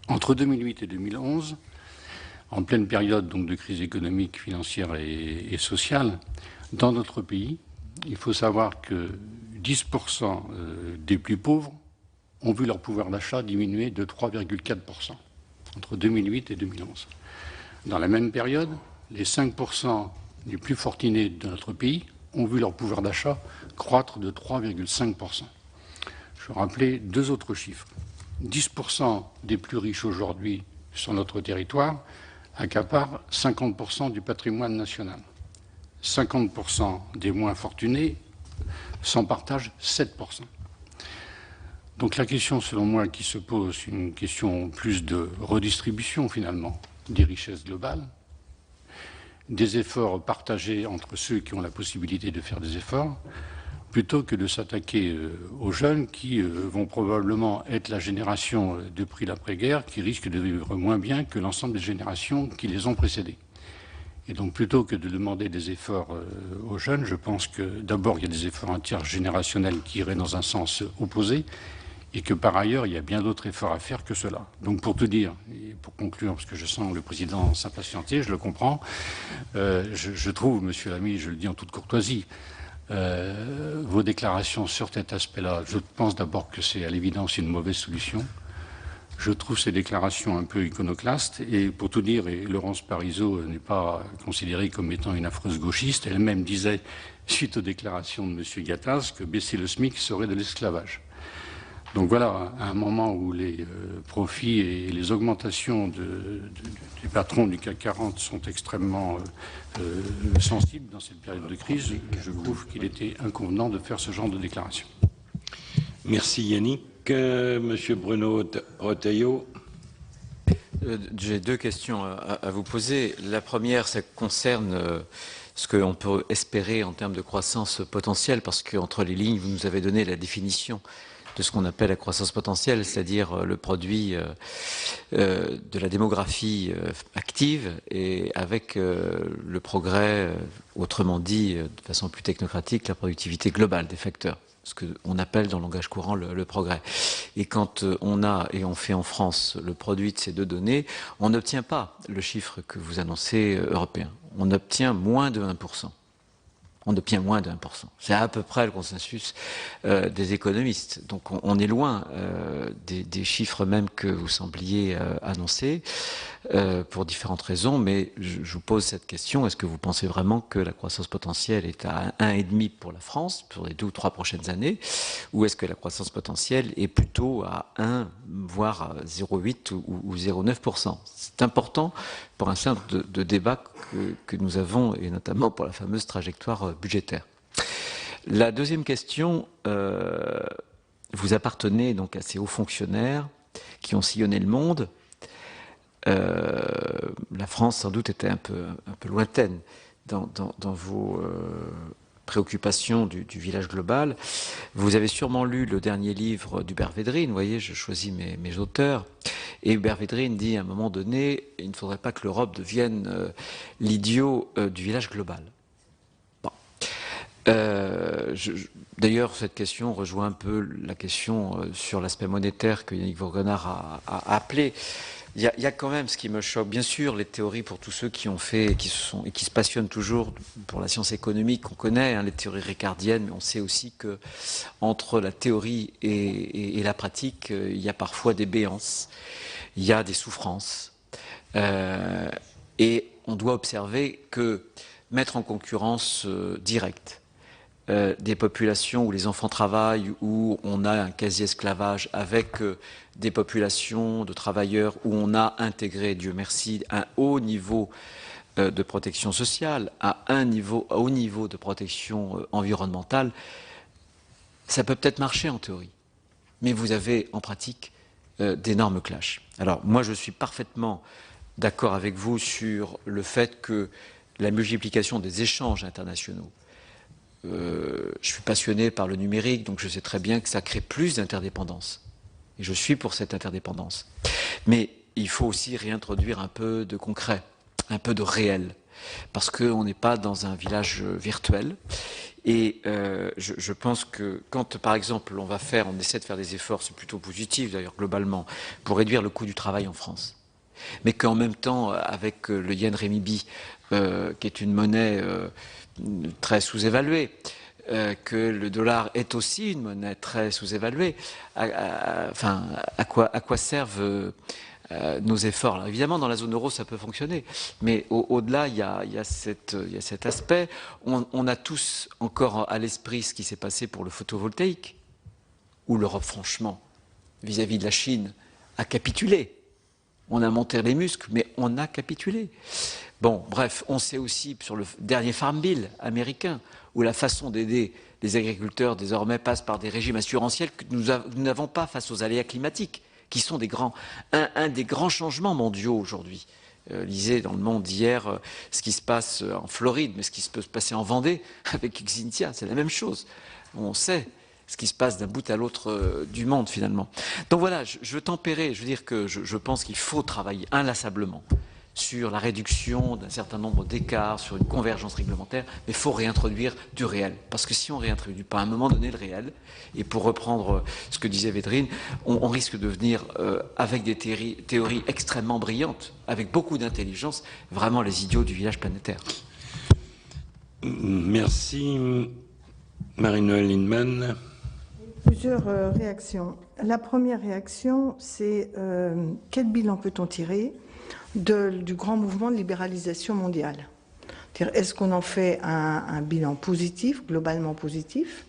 Entre 2008 et 2011, en pleine période donc de crise économique, financière et sociale, dans notre pays, il faut savoir que 10% des plus pauvres ont vu leur pouvoir d'achat diminuer de 3,4% entre 2008 et 2011. Dans la même période, les 5% les plus fortunés de notre pays ont vu leur pouvoir d'achat croître de 3,5%. Je vais rappeler deux autres chiffres. 10% des plus riches aujourd'hui sur notre territoire accaparent 50% du patrimoine national. 50% des moins fortunés s'en partagent 7%. Donc la question, selon moi, qui se pose, c'est une question plus de redistribution, finalement, des richesses globales, des efforts partagés entre ceux qui ont la possibilité de faire des efforts, plutôt que de s'attaquer aux jeunes qui vont probablement être la génération de prix l'après-guerre qui risque de vivre moins bien que l'ensemble des générations qui les ont précédées. Et donc plutôt que de demander des efforts aux jeunes, je pense que d'abord il y a des efforts intergénérationnels qui iraient dans un sens opposé et que par ailleurs il y a bien d'autres efforts à faire que cela. Donc pour tout dire, et pour conclure, parce que je sens le président s'impatienter, je le comprends, je trouve, Monsieur Lamy, je le dis en toute courtoisie, vos déclarations sur cet aspect-là, je pense d'abord que c'est à l'évidence une mauvaise solution. Je trouve ces déclarations un peu iconoclastes et pour tout dire, et Laurence Parisot n'est pas considérée comme étant une affreuse gauchiste, elle-même disait, suite aux déclarations de M. Gattaz, que baisser le SMIC serait de l'esclavage. Donc voilà, à un moment où les profits et les augmentations des patrons du CAC 40 sont extrêmement sensibles dans cette période de crise, je trouve qu'il était inconvenant de faire ce genre de déclaration. Merci Yannick. Monsieur Bruno Retailleau. J'ai deux questions à vous poser. La première, ça concerne ce qu'on peut espérer en termes de croissance potentielle, parce qu'entre les lignes, vous nous avez donné la définition de ce qu'on appelle la croissance potentielle, c'est-à-dire le produit de la démographie active et avec le progrès, autrement dit, de façon plus technocratique, la productivité globale des facteurs, ce qu'on appelle dans le langage courant le progrès. Et quand on a, et on fait en France, le produit de ces deux données, on n'obtient pas le chiffre que vous annoncez européen. On obtient moins de 1%. On obtient moins de 1%. C'est à peu près le consensus des économistes. Donc on est loin des chiffres même que vous sembliez annoncer pour différentes raisons, mais je vous pose cette question. Est-ce que vous pensez vraiment que la croissance potentielle est à 1,5 pour la France pour les 2 ou 3 prochaines années, ou est-ce que la croissance potentielle est plutôt à 1, voire 0,8 ou 0,9%? C'est important pour un certain nombre de débats que nous avons, et notamment pour la fameuse trajectoire budgétaire. La deuxième question, vous appartenez donc à ces hauts fonctionnaires qui ont sillonné le monde. la France, sans doute, était un peu lointaine dans vos préoccupations du village global. Vous avez sûrement lu le dernier livre d'Hubert Védrine, vous voyez, je choisis mes auteurs, et Hubert Védrine dit à un moment donné, il ne faudrait pas que l'Europe devienne l'idiot du village global. Bon. D'ailleurs, cette question rejoint un peu la question sur l'aspect monétaire que Yannick Vaugrenard a appelé. Il y a quand même ce qui me choque, bien sûr, les théories pour tous ceux qui ont fait et qui se passionnent toujours pour la science économique, on connaît hein, les théories ricardiennes, mais on sait aussi que entre la théorie et la pratique, il y a parfois des béances, il y a des souffrances, et on doit observer que mettre en concurrence directe des populations où les enfants travaillent, où on a un quasi-esclavage, avec des populations de travailleurs où on a intégré, Dieu merci, un haut niveau de protection sociale, un haut niveau de protection environnementale, ça peut peut-être marcher en théorie, mais vous avez en pratique d'énormes clashs. Alors moi je suis parfaitement d'accord avec vous sur le fait que la multiplication des échanges internationaux, je suis passionné par le numérique, donc je sais très bien que ça crée plus d'interdépendance. Et je suis pour cette interdépendance. Mais il faut aussi réintroduire un peu de concret, un peu de réel. Parce qu'on n'est pas dans un village virtuel. Et je pense que quand, par exemple, on essaie de faire des efforts, c'est plutôt positif d'ailleurs, globalement, pour réduire le coût du travail en France. Mais qu'en même temps, avec le yen renminbi, qui est une monnaie très sous-évaluée, que le dollar est aussi une monnaie très sous-évaluée, à quoi servent nos efforts? Alors, évidemment, dans la zone euro, ça peut fonctionner, mais au-delà, il y a cet aspect. On a tous encore à l'esprit ce qui s'est passé pour le photovoltaïque, où l'Europe, franchement, vis-à-vis de la Chine, a capitulé. On a monté les muscles, mais on a capitulé. Bon, bref, on sait aussi sur le dernier Farm Bill américain, où la façon d'aider les agriculteurs désormais passe par des régimes assurantiels que nous n'avons pas face aux aléas climatiques, qui sont un des grands changements mondiaux aujourd'hui. Lisez dans le Monde d'hier ce qui se passe en Floride, mais ce qui peut se passer en Vendée avec Xynthia, c'est la même chose. On sait ce qui se passe d'un bout à l'autre du monde finalement. Donc voilà, je veux tempérer, je veux dire que je pense qu'il faut travailler inlassablement sur la réduction d'un certain nombre d'écarts, sur une convergence réglementaire, mais il faut réintroduire du réel. Parce que si on ne réintroduit pas à un moment donné le réel, et pour reprendre ce que disait Védrine, on risque de venir, avec des théories extrêmement brillantes, avec beaucoup d'intelligence, vraiment les idiots du village planétaire. Merci. Marie-Noëlle Lienemann. Plusieurs réactions. La première réaction, c'est quel bilan peut-on tirer du grand mouvement de libéralisation mondiale? Est-ce qu'on en fait un bilan positif, globalement positif,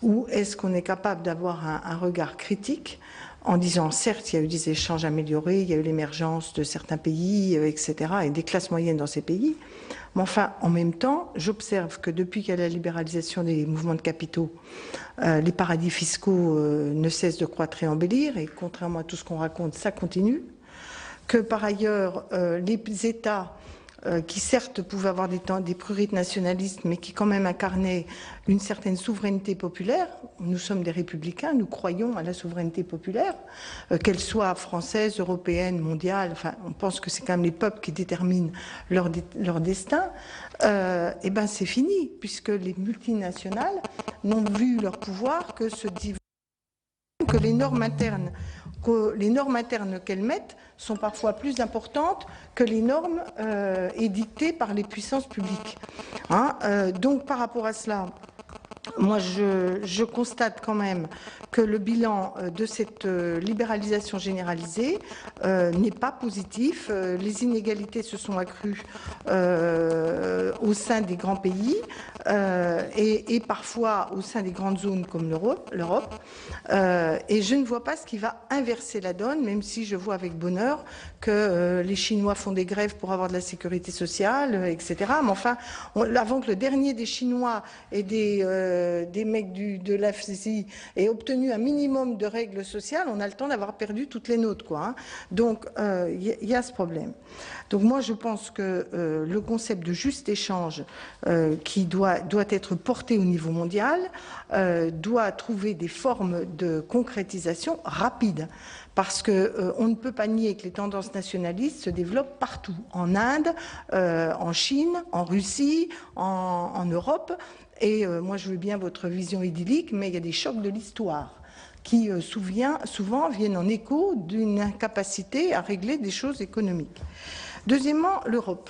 ou est-ce qu'on est capable d'avoir un regard critique en disant, certes, il y a eu des échanges améliorés, il y a eu l'émergence de certains pays, etc., et des classes moyennes dans ces pays, mais enfin, en même temps, j'observe que depuis qu'il y a la libéralisation des mouvements de capitaux, les paradis fiscaux ne cessent de croître et embellir, et contrairement à tout ce qu'on raconte, ça continue, que par ailleurs, les États qui certes pouvaient avoir des prurites nationalistes, mais qui quand même incarnaient une certaine souveraineté populaire. Nous sommes des républicains, nous croyons à la souveraineté populaire, qu'elle soit française, européenne, mondiale, enfin, on pense que c'est quand même les peuples qui déterminent leur destin, et ben c'est fini, puisque les multinationales n'ont vu leur pouvoir que se diviser, que les normes internes qu'elles mettent sont parfois plus importantes que les normes édictées par les puissances publiques. Donc par rapport à cela, moi je constate quand même que le bilan de cette libéralisation généralisée n'est pas positif. Les inégalités se sont accrues au sein des grands pays et parfois au sein des grandes zones comme l'Europe. Et je ne vois pas ce qui va inverser la donne, même si je vois avec bonheur que les Chinois font des grèves pour avoir de la sécurité sociale, etc. Mais enfin, avant que le dernier des Chinois et des mecs de l'AFCI ait obtenu tenu un minimum de règles sociales, on a le temps d'avoir perdu toutes les nôtres, quoi, hein. Donc, il y a ce problème. Donc, moi, je pense que le concept de juste échange qui doit être porté au niveau mondial doit trouver des formes de concrétisation rapides. Parce qu'on ne peut pas nier que les tendances nationalistes se développent partout, en Inde, en Chine, en Russie, en Europe. Et moi, je veux bien votre vision idyllique, mais il y a des chocs de l'histoire qui souvent viennent en écho d'une incapacité à régler des choses économiques. Deuxièmement, l'Europe.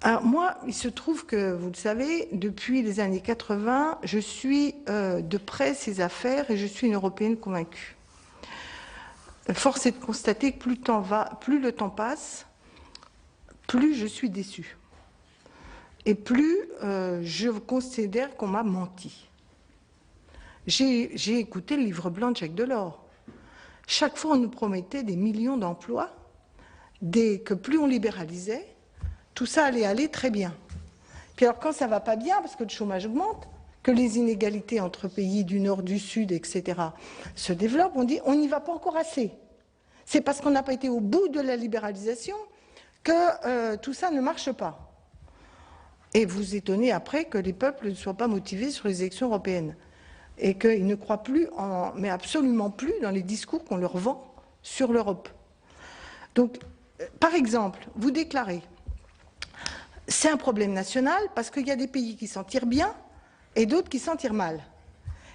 Alors moi, il se trouve que, vous le savez, depuis les années 80, je suis de près ces affaires et je suis une Européenne convaincue. Force est de constater que plus le temps passe, plus je suis déçue. Et plus je considère qu'on m'a menti. J'ai écouté le livre blanc de Jacques Delors. Chaque fois, on nous promettait des millions d'emplois, que plus on libéralisait, tout ça allait aller très bien. Puis alors, quand ça ne va pas bien, parce que le chômage augmente, que les inégalités entre pays du Nord, du Sud, etc. se développent, on dit on n'y va pas encore assez. C'est parce qu'on n'a pas été au bout de la libéralisation que tout ça ne marche pas. Et vous étonnez après que les peuples ne soient pas motivés sur les élections européennes et qu'ils ne croient plus, mais absolument plus, dans les discours qu'on leur vend sur l'Europe. Donc, par exemple, vous déclarez c'est un problème national parce qu'il y a des pays qui s'en tirent bien et d'autres qui s'en tirent mal.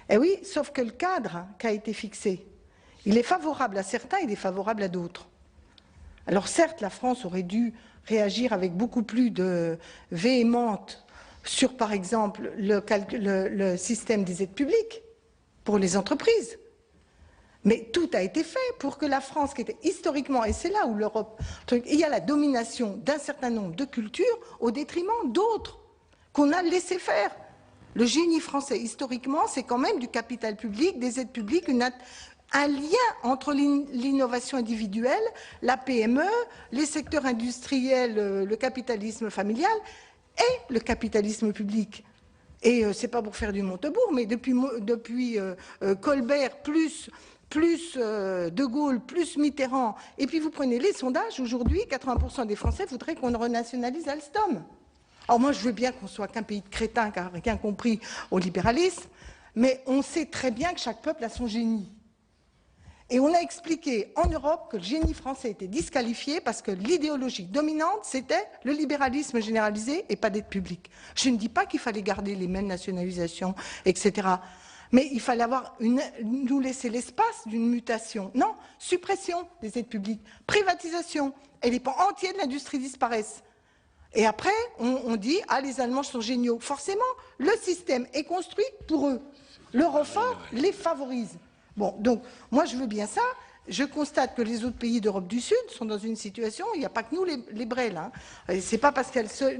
Eh oui, sauf que le cadre qui a été fixé, il est favorable à certains et défavorable à d'autres. Alors certes, la France aurait dû réagir avec beaucoup plus de véhémence sur, par exemple, le système des aides publiques pour les entreprises. Mais tout a été fait pour que la France, qui était historiquement, et c'est là où l'Europe, il y a la domination d'un certain nombre de cultures au détriment d'autres, qu'on a laissé faire. Le génie français, historiquement, c'est quand même du capital public, des aides publiques, un lien entre l'innovation individuelle, la PME, les secteurs industriels, le capitalisme familial et le capitalisme public. Et c'est pas pour faire du Montebourg, mais depuis Colbert plus De Gaulle, plus Mitterrand, et puis vous prenez les sondages, aujourd'hui, 80% des Français voudraient qu'on renationalise Alstom. Alors moi, je veux bien qu'on soit qu'un pays de crétins qui n'a rien compris au libéralisme, mais on sait très bien que chaque peuple a son génie. Et on a expliqué en Europe que le génie français était disqualifié parce que l'idéologie dominante, c'était le libéralisme généralisé et pas d'aide publique. Je ne dis pas qu'il fallait garder les mêmes nationalisations, etc. Mais il fallait nous laisser l'espace d'une mutation. Non, suppression des aides publiques, privatisation, et les pans entiers de l'industrie disparaissent. Et après, on dit « Ah, les Allemands sont géniaux ». Forcément, le système est construit pour eux. L'Eurofort les favorise. Bon, donc, moi, je veux bien ça. Je constate que les autres pays d'Europe du Sud sont dans une situation, il n'y a pas que nous les brels. Hein. C'est pas parce qu'il y a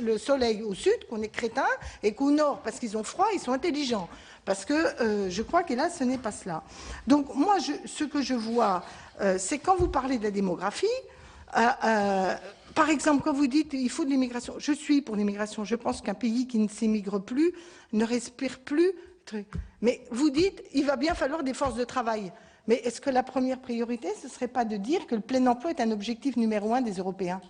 le soleil au sud qu'on est crétin et qu'au nord, parce qu'ils ont froid, ils sont intelligents. Parce que je crois que là, ce n'est pas cela. Donc, moi, ce que je vois, c'est quand vous parlez de la démographie, par exemple, quand vous dites il faut de l'immigration, je suis pour l'immigration. Je pense qu'un pays qui ne s'émigre plus, ne respire plus. Mais vous dites il va bien falloir des forces de travail. Mais est-ce que la première priorité, ce ne serait pas de dire que le plein emploi est un objectif numéro 1 des Européens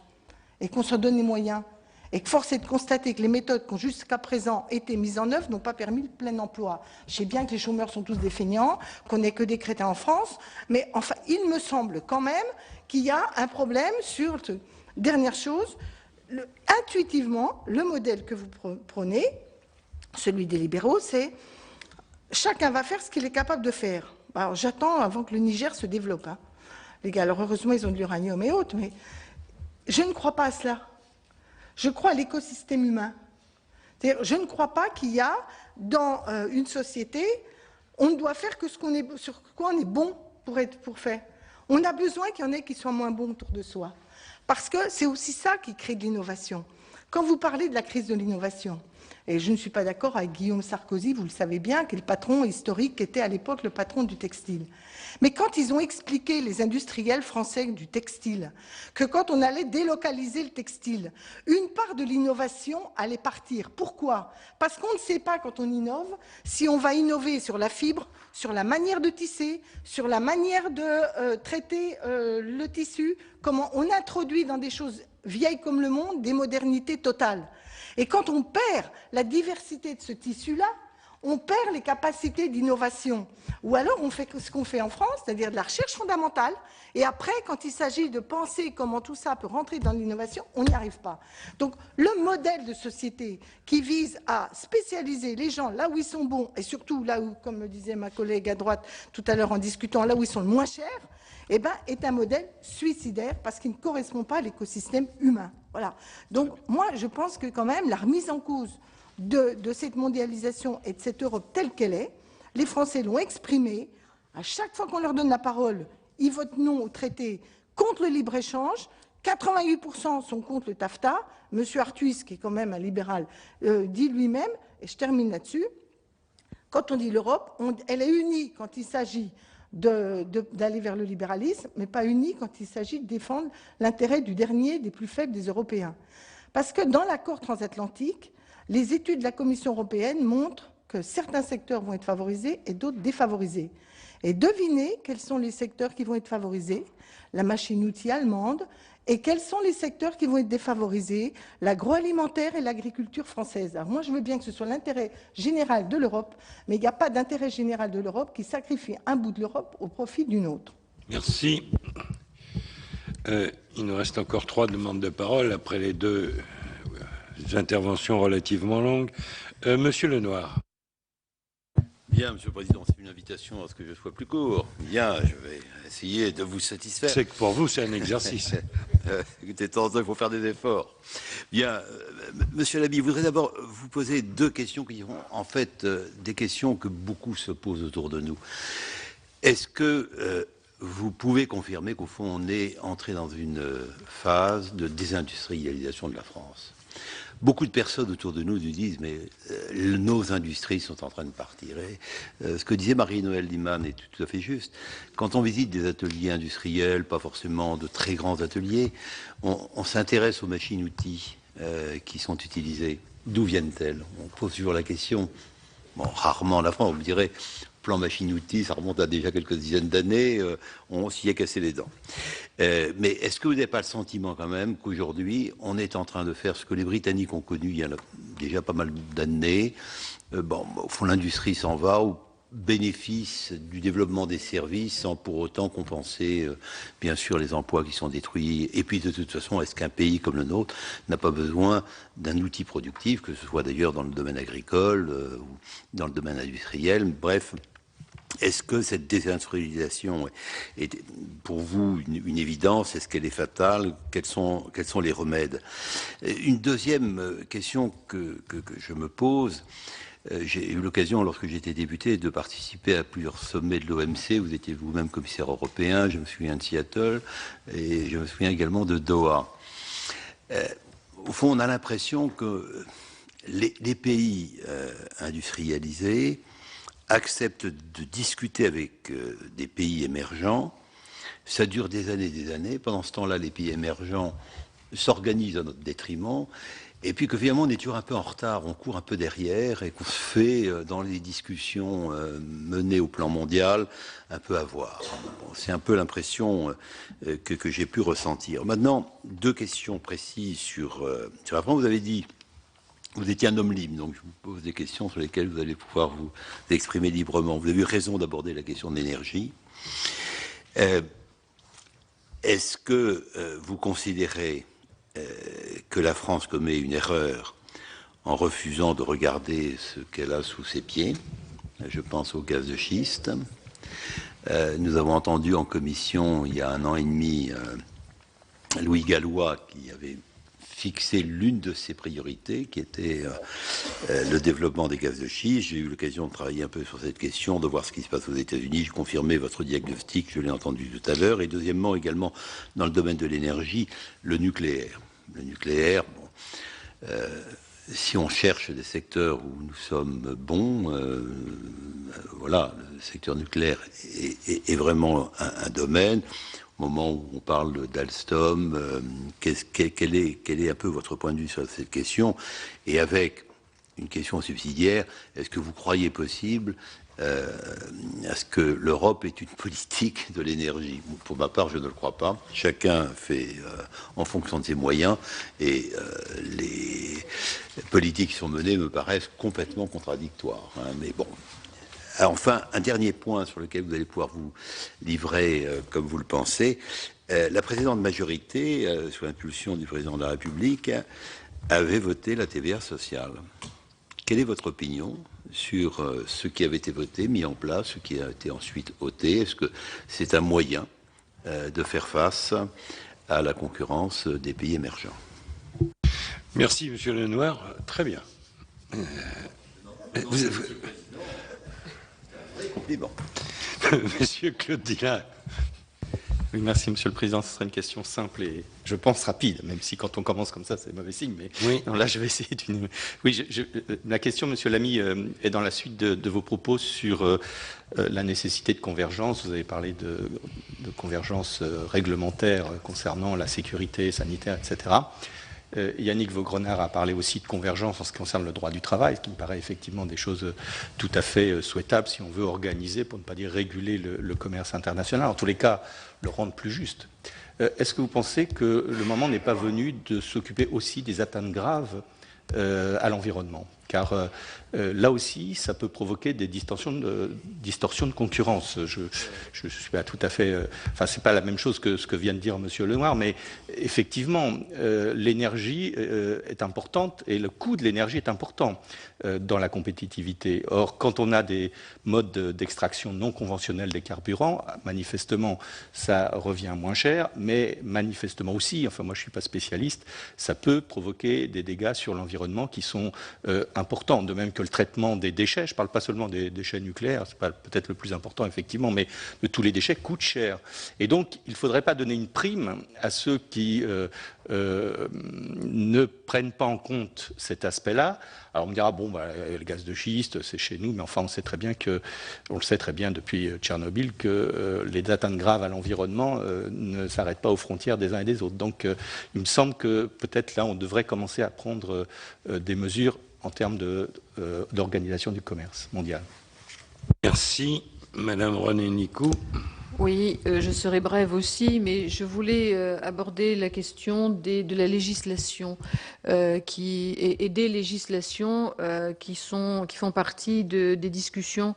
et qu'on se donne les moyens? Et que force est de constater que les méthodes qui ont jusqu'à présent été mises en œuvre n'ont pas permis le plein emploi. Je sais bien que les chômeurs sont tous des feignants, qu'on n'est que des crétins en France, mais enfin, il me semble quand même qu'il y a un problème sur... Dernière chose, intuitivement, le modèle que vous prenez, celui des libéraux, c'est chacun va faire ce qu'il est capable de faire. Alors j'attends avant que le Niger se développe. Hein. Les gars, alors heureusement, ils ont de l'uranium et autres, mais je ne crois pas à cela. Je crois à l'écosystème humain. Je ne crois pas qu'il y a, dans une société, on ne doit faire que sur quoi on est bon pour faire. On a besoin qu'il y en ait qui soient moins bons autour de soi. Parce que c'est aussi ça qui crée de l'innovation. Quand vous parlez de la crise de l'innovation, Et je ne suis pas d'accord avec Guillaume Sarkozy, vous le savez bien, qui est le patron historique, qui était à l'époque le patron du textile. Mais quand ils ont expliqué, les industriels français du textile, que quand on allait délocaliser le textile, une part de l'innovation allait partir. Pourquoi? Parce qu'on ne sait pas, quand on innove, si on va innover sur la fibre, sur la manière de tisser, sur la manière de traiter le tissu, comment on introduit dans des choses vieilles comme le monde des modernités totales. Et quand on perd la diversité de ce tissu-là, on perd les capacités d'innovation. Ou alors on fait ce qu'on fait en France, c'est-à-dire de la recherche fondamentale, et après, quand il s'agit de penser comment tout ça peut rentrer dans l'innovation, on n'y arrive pas. Donc le modèle de société qui vise à spécialiser les gens là où ils sont bons, et surtout là où, comme me disait ma collègue à droite tout à l'heure en discutant, là où ils sont le moins chers, eh ben, est un modèle suicidaire parce qu'il ne correspond pas à l'écosystème humain. Voilà. Donc moi, je pense que quand même la remise en cause de cette mondialisation et de cette Europe telle qu'elle est, les Français l'ont exprimé. À chaque fois qu'on leur donne la parole, ils votent non au traité contre le libre-échange. 88% sont contre le TAFTA. Monsieur Arthuis, qui est quand même un libéral, dit lui-même, et je termine là-dessus, quand on dit l'Europe, elle est unie quand il s'agit d'aller vers le libéralisme, mais pas unie quand il s'agit de défendre l'intérêt du dernier, des plus faibles des Européens. Parce que dans l'accord transatlantique, les études de la Commission européenne montrent que certains secteurs vont être favorisés et d'autres défavorisés. Et devinez quels sont les secteurs qui vont être favorisés? La machine-outil allemande. Et quels sont les secteurs qui vont être défavorisés? L'agroalimentaire et l'agriculture française. Alors moi, je veux bien que ce soit l'intérêt général de l'Europe, mais il n'y a pas d'intérêt général de l'Europe qui sacrifie un bout de l'Europe au profit d'une autre. Merci. Il nous reste encore 3 demandes de parole après les 2 interventions relativement longues. Monsieur Lenoir. Bien, Monsieur le Président, c'est une invitation à ce que je sois plus court. Bien, je vais essayer de vous satisfaire. C'est que pour vous, c'est un exercice. Écoutez, de temps en temps, il faut faire des efforts. Bien, Monsieur Lamy, je voudrais d'abord vous poser 2 questions qui sont en fait des questions que beaucoup se posent autour de nous. Est-ce que vous pouvez confirmer qu'au fond, on est entré dans une phase de désindustrialisation de la France? Beaucoup de personnes autour de nous nous disent mais nos industries sont en train de partir. Et, ce que disait Marie-Noëlle Lienemann est tout à fait juste. Quand on visite des ateliers industriels, pas forcément de très grands ateliers, on s'intéresse aux machines-outils qui sont utilisées. D'où viennent-elles? On pose toujours la question. Bon, rarement la France, vous me direz, plan machine-outil, ça remonte à déjà quelques dizaines d'années, on s'y est cassé les dents. Mais est-ce que vous n'avez pas le sentiment quand même qu'aujourd'hui, on est en train de faire ce que les Britanniques ont connu il y a déjà pas mal d'années? Bon, au fond, l'industrie s'en va au bénéfice du développement des services sans pour autant compenser, bien sûr, les emplois qui sont détruits. Et puis, de toute façon, est-ce qu'un pays comme le nôtre n'a pas besoin d'un outil productif, que ce soit d'ailleurs dans le domaine agricole ou dans le domaine industriel? Bref, est-ce que cette désindustrialisation est pour vous une évidence? Est-ce qu'elle est fatale? Quels sont les remèdes? Une deuxième question que je me pose, j'ai eu l'occasion, lorsque j'étais député, de participer à plusieurs sommets de l'OMC. Vous étiez vous-même commissaire européen, je me souviens de Seattle, et je me souviens également de Doha. Au fond, on a l'impression que les pays industrialisés acceptent de discuter avec des pays émergents. Ça dure des années et des années. Pendant ce temps-là, les pays émergents s'organisent à notre détriment. Et puis que finalement, on est toujours un peu en retard, on court un peu derrière et qu'on se fait, dans les discussions menées au plan mondial, un peu avoir. Bon, c'est un peu l'impression que j'ai pu ressentir. Maintenant, 2 questions précises sur la France. Vous avez dit, vous étiez un homme libre, donc je vous pose des questions sur lesquelles vous allez pouvoir vous exprimer librement. Vous avez eu raison d'aborder la question de l'énergie. Est-ce que vous considérez que la France commet une erreur en refusant de regarder ce qu'elle a sous ses pieds? Je pense au gaz de schiste. Nous avons entendu en commission, il y a 1 an et demi, Louis Gallois, qui avait fixé l'une de ses priorités, qui était le développement des gaz de schiste. J'ai eu l'occasion de travailler un peu sur cette question, de voir ce qui se passe aux États-Unis. Je confirmais votre diagnostic, je l'ai entendu tout à l'heure. Et deuxièmement, également, dans le domaine de l'énergie, le nucléaire. Le nucléaire, bon, si on cherche des secteurs où nous sommes bons, voilà, le secteur nucléaire est vraiment un domaine. Au moment où on parle d'Alstom, quel est un peu votre point de vue sur cette question? Et avec une question subsidiaire, est-ce que vous croyez possible à ce que l'Europe ait une politique de l'énergie? Pour ma part, je ne le crois pas. Chacun fait en fonction de ses moyens, et les politiques qui sont menées me paraissent complètement contradictoires. Hein, mais bon. Enfin, un dernier point sur lequel vous allez pouvoir vous livrer comme vous le pensez. La précédente majorité, sous l'impulsion du président de la République, avait voté la TVA sociale. Quelle est votre opinion sur ce qui avait été voté, mis en place, ce qui a été ensuite ôté? Est-ce que c'est un moyen de faire face à la concurrence des pays émergents? Merci, Monsieur Lenoir. Très bien. Bon. Monsieur Claude Dilat. Oui, merci, Monsieur le Président. Ce sera une question simple et, je pense, rapide, même si quand on commence comme ça, c'est mauvais signe. Mais oui. Non, là, je vais essayer d'une... Oui, la question, Monsieur Lamy, est dans la suite de vos propos sur la nécessité de convergence. Vous avez parlé de convergence réglementaire concernant la sécurité sanitaire, etc. Yannick Vaugrenard a parlé aussi de convergence en ce qui concerne le droit du travail, ce qui me paraît effectivement des choses tout à fait souhaitables si on veut organiser, pour ne pas dire réguler le commerce international, en tous les cas le rendre plus juste. Est-ce que vous pensez que le moment n'est pas venu de s'occuper aussi des atteintes graves à l'environnement? Car là aussi, ça peut provoquer des distorsions de concurrence. Je suis pas tout à fait... Enfin, c'est pas la même chose que ce que vient de dire Monsieur Lenoir, mais effectivement, l'énergie est importante et le coût de l'énergie est important dans la compétitivité. Or, quand on a des modes d'extraction non conventionnels des carburants, manifestement, ça revient moins cher, mais manifestement aussi, enfin moi je suis pas spécialiste, ça peut provoquer des dégâts sur l'environnement qui sont important, de même que le traitement des déchets. Je ne parle pas seulement des déchets nucléaires, c'est pas peut-être le plus important effectivement, mais de tous les déchets coûtent cher. Et donc, il ne faudrait pas donner une prime à ceux qui ne prennent pas en compte cet aspect-là. Alors on me dira, bon, le gaz de schiste, c'est chez nous, mais enfin on le sait très bien depuis Tchernobyl, que les atteintes graves à l'environnement ne s'arrêtent pas aux frontières des uns et des autres. Donc il me semble que peut-être là on devrait commencer à prendre des mesures en termes d'organisation du commerce mondial. Merci. Madame René Nicou. Oui, je serai brève aussi, mais je voulais aborder la question de la législation et des législations qui font partie des discussions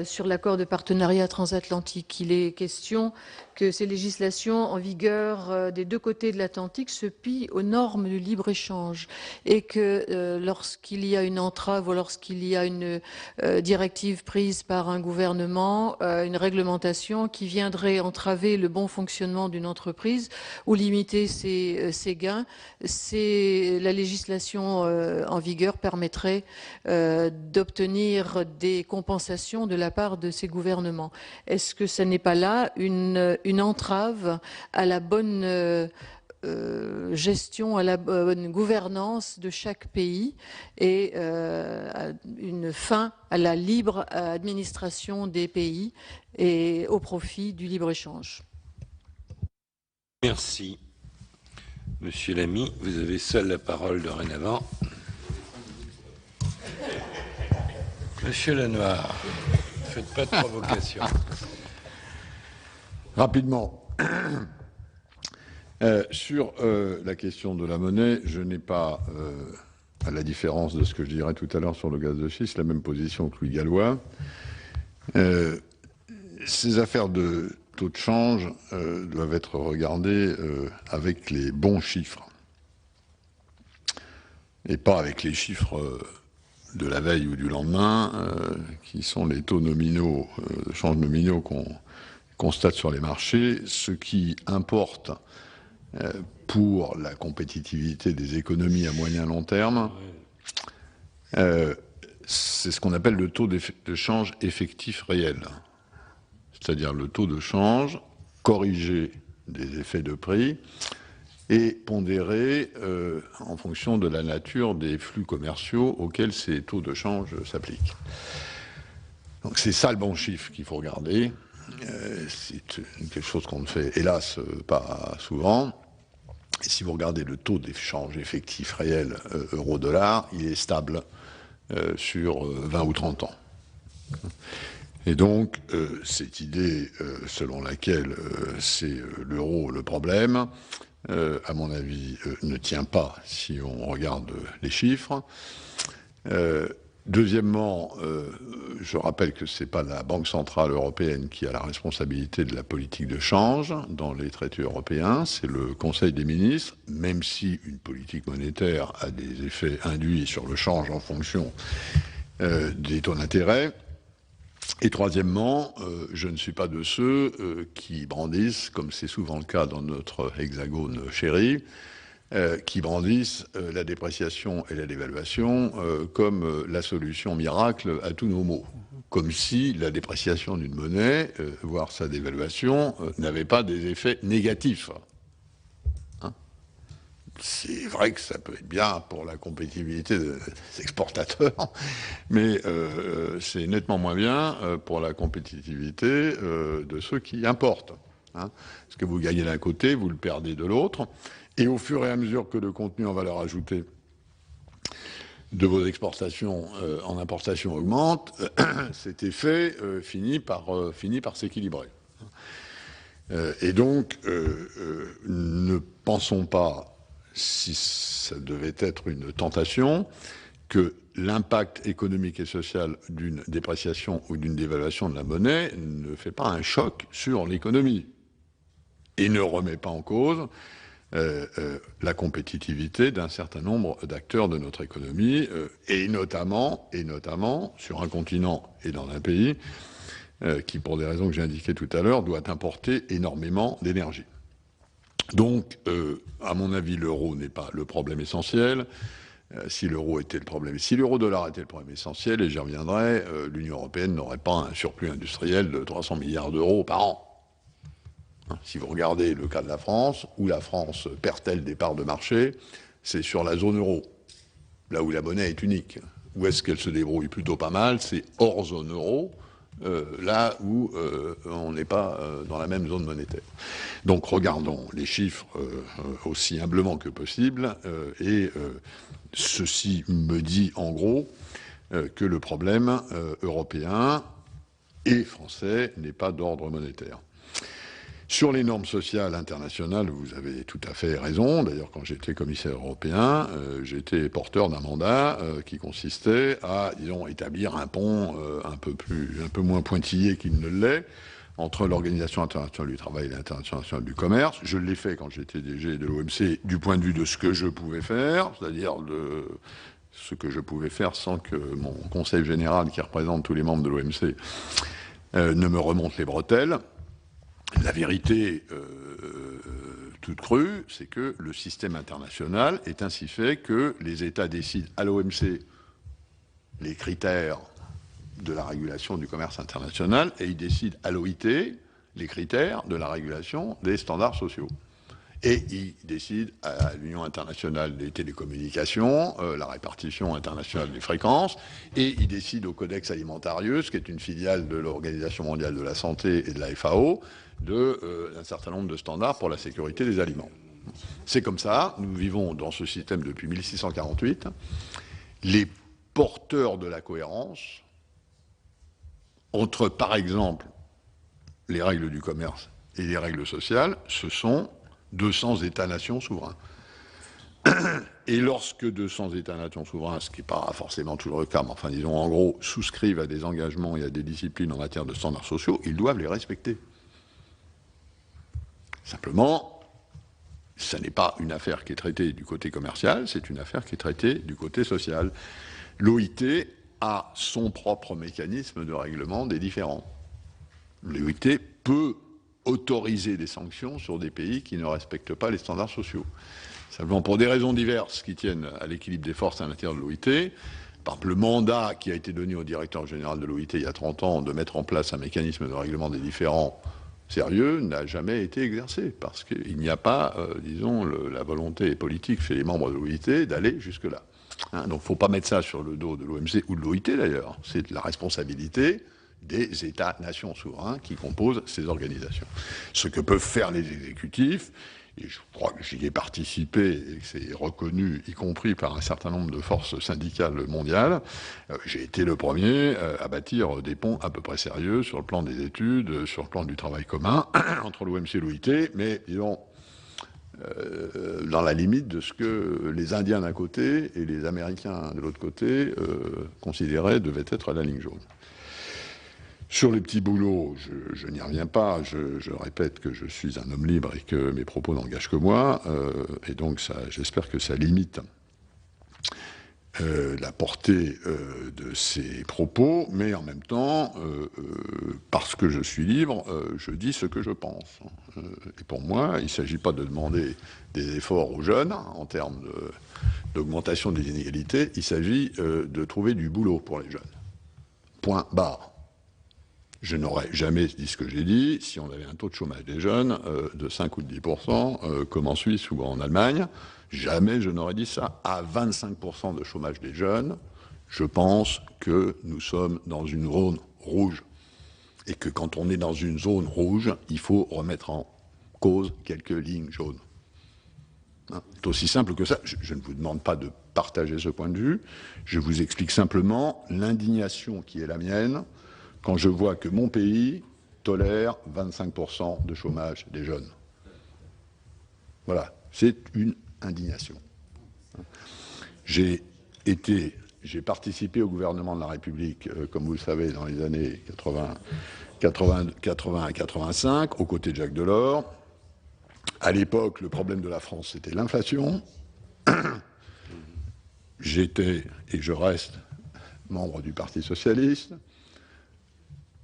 sur l'accord de partenariat transatlantique. Il est question que ces législations en vigueur des deux côtés de l'Atlantique se pillent aux normes du libre-échange et que lorsqu'il y a une entrave ou lorsqu'il y a une directive prise par un gouvernement, une réglementation qui viendrait entraver le bon fonctionnement d'une entreprise ou limiter ses gains, la législation en vigueur permettrait d'obtenir des compensations de la part de ces gouvernements. Est-ce que ce n'est pas là une entrave à la bonne gestion, à la bonne gouvernance de chaque pays et une fin à la libre administration des pays et au profit du libre-échange? Merci. Monsieur Lamy, vous avez seul la parole dorénavant. Monsieur Lenoir, ne faites pas de provocation. Rapidement, sur la question de la monnaie, je n'ai pas, à la différence de ce que je dirais tout à l'heure sur le gaz de schiste, la même position que Louis Gallois. Ces affaires de taux de change doivent être regardées avec les bons chiffres et pas avec les chiffres de la veille ou du lendemain, qui sont les taux nominaux, de change nominaux qu'on constate sur les marchés. Ce qui importe pour la compétitivité des économies à moyen long terme, c'est ce qu'on appelle le taux de change effectif réel, c'est-à-dire le taux de change corrigé des effets de prix et pondéré en fonction de la nature des flux commerciaux auxquels ces taux de change s'appliquent. Donc c'est ça le bon chiffre qu'il faut regarder. C'est quelque chose qu'on ne fait, hélas, pas souvent. Et si vous regardez le taux d'échange effectif réel euro-dollar, il est stable sur 20 ou 30 ans. Et donc, cette idée selon laquelle c'est l'euro le problème, à mon avis, ne tient pas si on regarde les chiffres. Deuxièmement, je rappelle que ce n'est pas la Banque centrale européenne qui a la responsabilité de la politique de change dans les traités européens, c'est le Conseil des ministres, même si une politique monétaire a des effets induits sur le change en fonction des taux d'intérêt. Et troisièmement, je ne suis pas de ceux qui brandissent, comme c'est souvent le cas dans notre hexagone chéri, qui brandissent la dépréciation et la dévaluation comme la solution miracle à tous nos maux. Comme si la dépréciation d'une monnaie, voire sa dévaluation, n'avait pas des effets négatifs. Hein ? C'est vrai que ça peut être bien pour la compétitivité des exportateurs, mais c'est nettement moins bien pour la compétitivité de ceux qui importent. Hein ? Parce que vous gagnez d'un côté, vous le perdez de l'autre. Et au fur et à mesure que le contenu en valeur ajoutée de vos exportations en importation augmente, cet effet finit par s'équilibrer. Et donc, ne pensons pas, si ça devait être une tentation, que l'impact économique et social d'une dépréciation ou d'une dévaluation de la monnaie ne fait pas un choc sur l'économie et ne remet pas en cause la compétitivité d'un certain nombre d'acteurs de notre économie, et notamment sur un continent et dans un pays qui, pour des raisons que j'ai indiquées tout à l'heure, doit importer énormément d'énergie. Donc, à mon avis, l'euro n'est pas le problème essentiel. Si l'euro était le problème, si l'euro-dollar était le problème essentiel, et j'y reviendrai, l'Union européenne n'aurait pas un surplus industriel de 300 milliards d'euros par an. Si vous regardez le cas de la France, où la France perd-elle des parts de marché, c'est sur la zone euro, là où la monnaie est unique. Où est-ce qu'elle se débrouille plutôt pas mal, c'est hors zone euro, là où on n'est pas dans la même zone monétaire. Donc regardons les chiffres aussi humblement que possible, et ceci me dit en gros que le problème européen et français n'est pas d'ordre monétaire. Sur les normes sociales internationales, vous avez tout à fait raison. D'ailleurs, quand j'étais commissaire européen, j'étais porteur d'un mandat qui consistait à, disons, établir un pont un peu moins pointillé qu'il ne l'est entre l'Organisation internationale du travail et l'Internationale du commerce. Je l'ai fait quand j'étais DG de l'OMC du point de vue de ce que je pouvais faire, c'est-à-dire de ce que je pouvais faire sans que mon conseil général, qui représente tous les membres de l'OMC, ne me remonte les bretelles. La vérité toute crue, c'est que le système international est ainsi fait que les États décident à l'OMC les critères de la régulation du commerce international et ils décident à l'OIT les critères de la régulation des standards sociaux. Et ils décident à l'Union internationale des télécommunications, la répartition internationale des fréquences, et ils décident au Codex Alimentarius, qui est une filiale de l'Organisation mondiale de la santé et de la FAO, d'un certain nombre de standards pour la sécurité des aliments. C'est comme ça, nous vivons dans ce système depuis 1648. Les porteurs de la cohérence entre, par exemple, les règles du commerce et les règles sociales, ce sont 200 États-nations souverains. Et lorsque 200 États-nations souverains, ce qui n'est pas forcément toujours le cas, mais enfin disons en gros, souscrivent à des engagements et à des disciplines en matière de standards sociaux, ils doivent les respecter. Simplement, ce n'est pas une affaire qui est traitée du côté commercial, c'est une affaire qui est traitée du côté social. L'OIT a son propre mécanisme de règlement des différends. L'OIT peut autoriser des sanctions sur des pays qui ne respectent pas les standards sociaux. Simplement, pour des raisons diverses qui tiennent à l'équilibre des forces à l'intérieur de l'OIT, par exemple, le mandat qui a été donné au directeur général de l'OIT il y a 30 ans de mettre en place un mécanisme de règlement des différends, sérieux n'a jamais été exercé, parce qu'il n'y a pas, disons, la volonté politique chez les membres de l'OIT d'aller jusque-là. Hein, donc il ne faut pas mettre ça sur le dos de l'OMC ou de l'OIT d'ailleurs. C'est la responsabilité des États-nations souverains qui composent ces organisations. Ce que peuvent faire les exécutifs, et je crois que j'y ai participé et que c'est reconnu, y compris par un certain nombre de forces syndicales mondiales, j'ai été le premier à bâtir des ponts à peu près sérieux sur le plan des études, sur le plan du travail commun entre l'OMC et l'OIT, mais disons dans la limite de ce que les Indiens d'un côté et les Américains de l'autre côté considéraient devait être la ligne jaune. Sur les petits boulots, je n'y reviens pas, je répète que je suis un homme libre et que mes propos n'engagent que moi, et donc j'espère que ça limite la portée de ces propos, mais en même temps, parce que je suis libre, je dis ce que je pense. Et pour moi, il ne s'agit pas de demander des efforts aux jeunes en termes d'augmentation des inégalités, il s'agit de trouver du boulot pour les jeunes. Point barre. Je n'aurais jamais dit ce que j'ai dit si on avait un taux de chômage des jeunes de 5 ou de 10%, comme en Suisse ou en Allemagne. Jamais je n'aurais dit ça. À 25% de chômage des jeunes, je pense que nous sommes dans une zone rouge. Et que quand on est dans une zone rouge, il faut remettre en cause quelques lignes jaunes. Hein, c'est aussi simple que ça. Je ne vous demande pas de partager ce point de vue. Je vous explique simplement l'indignation qui est la mienne quand je vois que mon pays tolère 25% de chômage des jeunes. Voilà, c'est une indignation. J'ai participé au gouvernement de la République, comme vous le savez, dans les années 80 à 85, aux côtés de Jacques Delors. À l'époque, le problème de la France, c'était l'inflation. J'étais, et je reste, membre du Parti socialiste.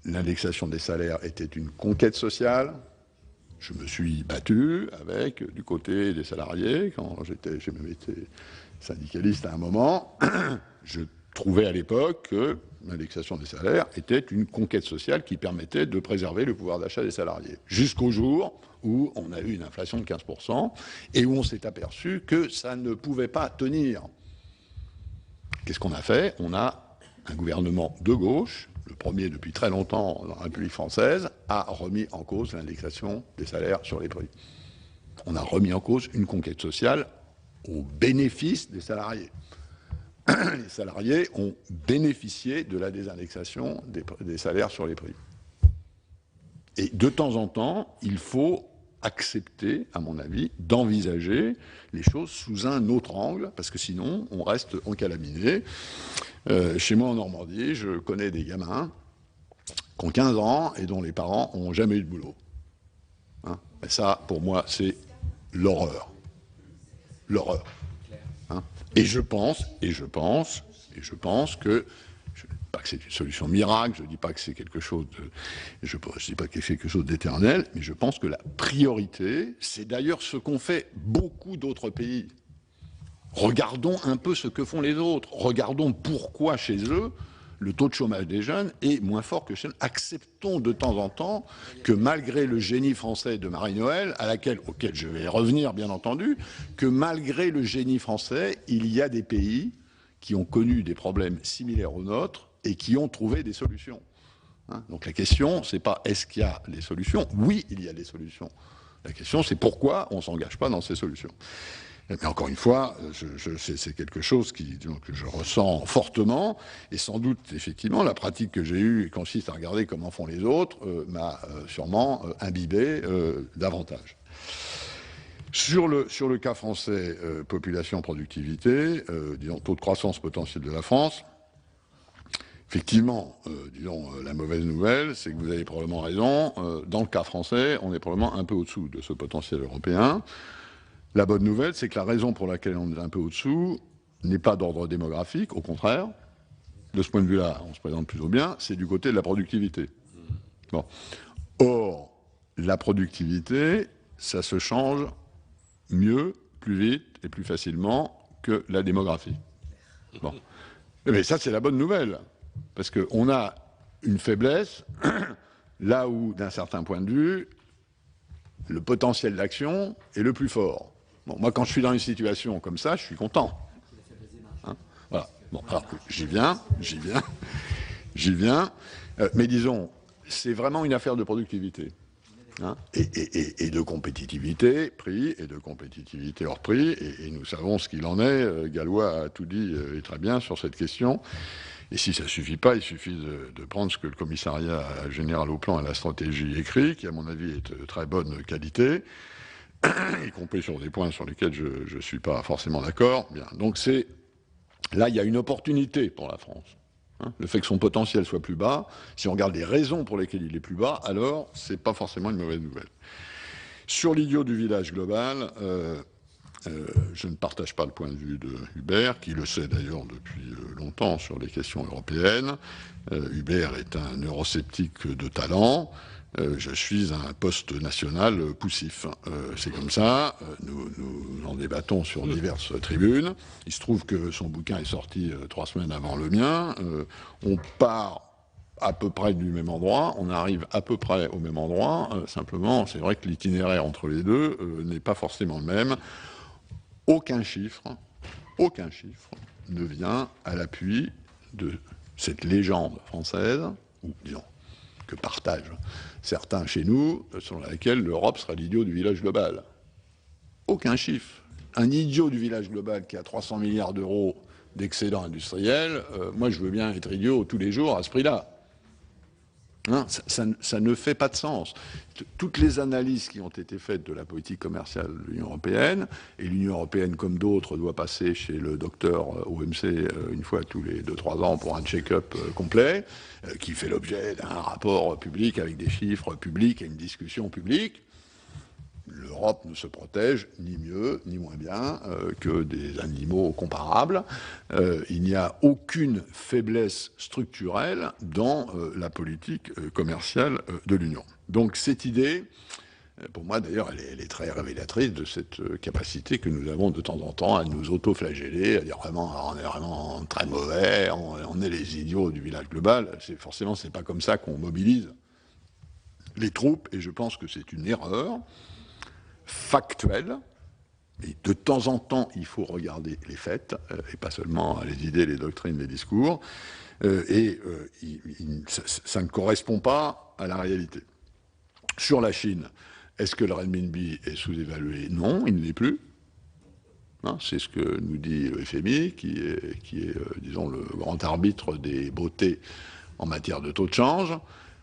L'indexation des salaires était une conquête sociale. Je me suis battu avec, du côté des salariés, quand j'ai même été syndicaliste à un moment. Je trouvais à l'époque que l'indexation des salaires était une conquête sociale qui permettait de préserver le pouvoir d'achat des salariés. Jusqu'au jour où on a eu une inflation de 15% et où on s'est aperçu que ça ne pouvait pas tenir. Qu'est-ce qu'on a fait? On a un gouvernement de gauche, le premier depuis très longtemps dans la République française, a remis en cause l'indexation des salaires sur les prix. On a remis en cause une conquête sociale au bénéfice des salariés. Les salariés ont bénéficié de la désindexation des salaires sur les prix. Et de temps en temps, il faut accepter, à mon avis, d'envisager les choses sous un autre angle, parce que sinon, on reste encalaminé. Chez moi, en Normandie, je connais des gamins qui ont 15 ans et dont les parents n'ont jamais eu de boulot. Hein, et ça, pour moi, c'est l'horreur. L'horreur. Hein, et je pense que, je ne dis pas que c'est une solution miracle, je ne dis pas que c'est quelque chose d'éternel, mais je pense que la priorité, c'est d'ailleurs ce qu'ont fait beaucoup d'autres pays. Regardons un peu ce que font les autres. Regardons pourquoi chez eux, le taux de chômage des jeunes est moins fort que chez nous. Acceptons de temps en temps que malgré le génie français de Marie-Noël, auquel je vais revenir bien entendu, que malgré le génie français, il y a des pays qui ont connu des problèmes similaires aux nôtres et qui ont trouvé des solutions. Hein, donc la question, c'est pas est-ce qu'il y a des solutions? Oui, il y a des solutions. La question, c'est pourquoi on ne s'engage pas dans ces solutions. Mais encore une fois, c'est quelque chose que je ressens fortement, et sans doute, effectivement, la pratique que j'ai eue, qui consiste à regarder comment font les autres, m'a sûrement imbibé davantage. Sur le cas français, population, productivité, disons, taux de croissance potentiel de la France, effectivement, la mauvaise nouvelle, c'est que vous avez probablement raison, dans le cas français, on est probablement un peu au-dessous de ce potentiel européen. La bonne nouvelle, c'est que la raison pour laquelle on est un peu au-dessous n'est pas d'ordre démographique, au contraire. De ce point de vue-là, on se présente plutôt bien, c'est du côté de la productivité. Bon. Or, la productivité, ça se change mieux, plus vite et plus facilement que la démographie. Bon. Mais ça, c'est la bonne nouvelle, parce qu'on a une faiblesse là où, d'un certain point de vue, le potentiel d'action est le plus fort. Bon, moi, quand je suis dans une situation comme ça, je suis content. Hein, voilà. Bon, alors, j'y viens. Mais disons, c'est vraiment une affaire de productivité. Hein, et de compétitivité prix et de compétitivité hors prix. Et nous savons ce qu'il en est. Gallois a tout dit et très bien sur cette question. Et si ça ne suffit pas, il suffit de prendre ce que le commissariat général au plan et à la stratégie écrit, qui à mon avis est de très bonne qualité, y compris sur des points sur lesquels je ne suis pas forcément d'accord. Bien. Donc là, il y a une opportunité pour la France. Hein, le fait que son potentiel soit plus bas, si on regarde les raisons pour lesquelles il est plus bas, alors ce n'est pas forcément une mauvaise nouvelle. Sur l'idiot du village global, je ne partage pas le point de vue de Hubert, qui le sait d'ailleurs depuis longtemps sur les questions européennes. Hubert est un eurosceptique de talent. Je suis un poste national poussif. C'est comme ça. Nous en débattons sur diverses tribunes. Il se trouve que son bouquin est sorti 3 semaines avant le mien. On part à peu près du même endroit, on arrive à peu près au même endroit. Simplement, c'est vrai que l'itinéraire entre les deux n'est pas forcément le même. Aucun chiffre ne vient à l'appui de cette légende française, ou disons, que partagent certains chez nous, selon laquelle l'Europe sera l'idiot du village global. Aucun chiffre. Un idiot du village global qui a 300 milliards d'euros d'excédent industriel, moi je veux bien être idiot tous les jours à ce prix-là. Hein, ça ne fait pas de sens. Toutes les analyses qui ont été faites de la politique commerciale de l'Union européenne, et l'Union européenne, comme d'autres, doit passer chez le docteur OMC une fois tous les 2-3 ans pour un check-up complet, qui fait l'objet d'un rapport public avec des chiffres publics et une discussion publique. L'Europe ne se protège ni mieux ni moins bien que des animaux comparables. Il n'y a aucune faiblesse structurelle dans la politique commerciale de l'Union. Donc cette idée, pour moi d'ailleurs, elle est très révélatrice de cette capacité que nous avons de temps en temps à nous auto-flageller, à dire vraiment, on est vraiment très mauvais, on est les idiots du village global. Forcément, c'est pas comme ça qu'on mobilise les troupes, et je pense que c'est une erreur factuelle, et de temps en temps, il faut regarder les faits, et pas seulement les idées, les doctrines, les discours, ça ne correspond pas à la réalité. Sur la Chine, est-ce que le renminbi est sous-évalué? Non, il ne l'est plus. Hein, c'est ce que nous dit le FMI, qui est disons, le grand arbitre des beautés en matière de taux de change.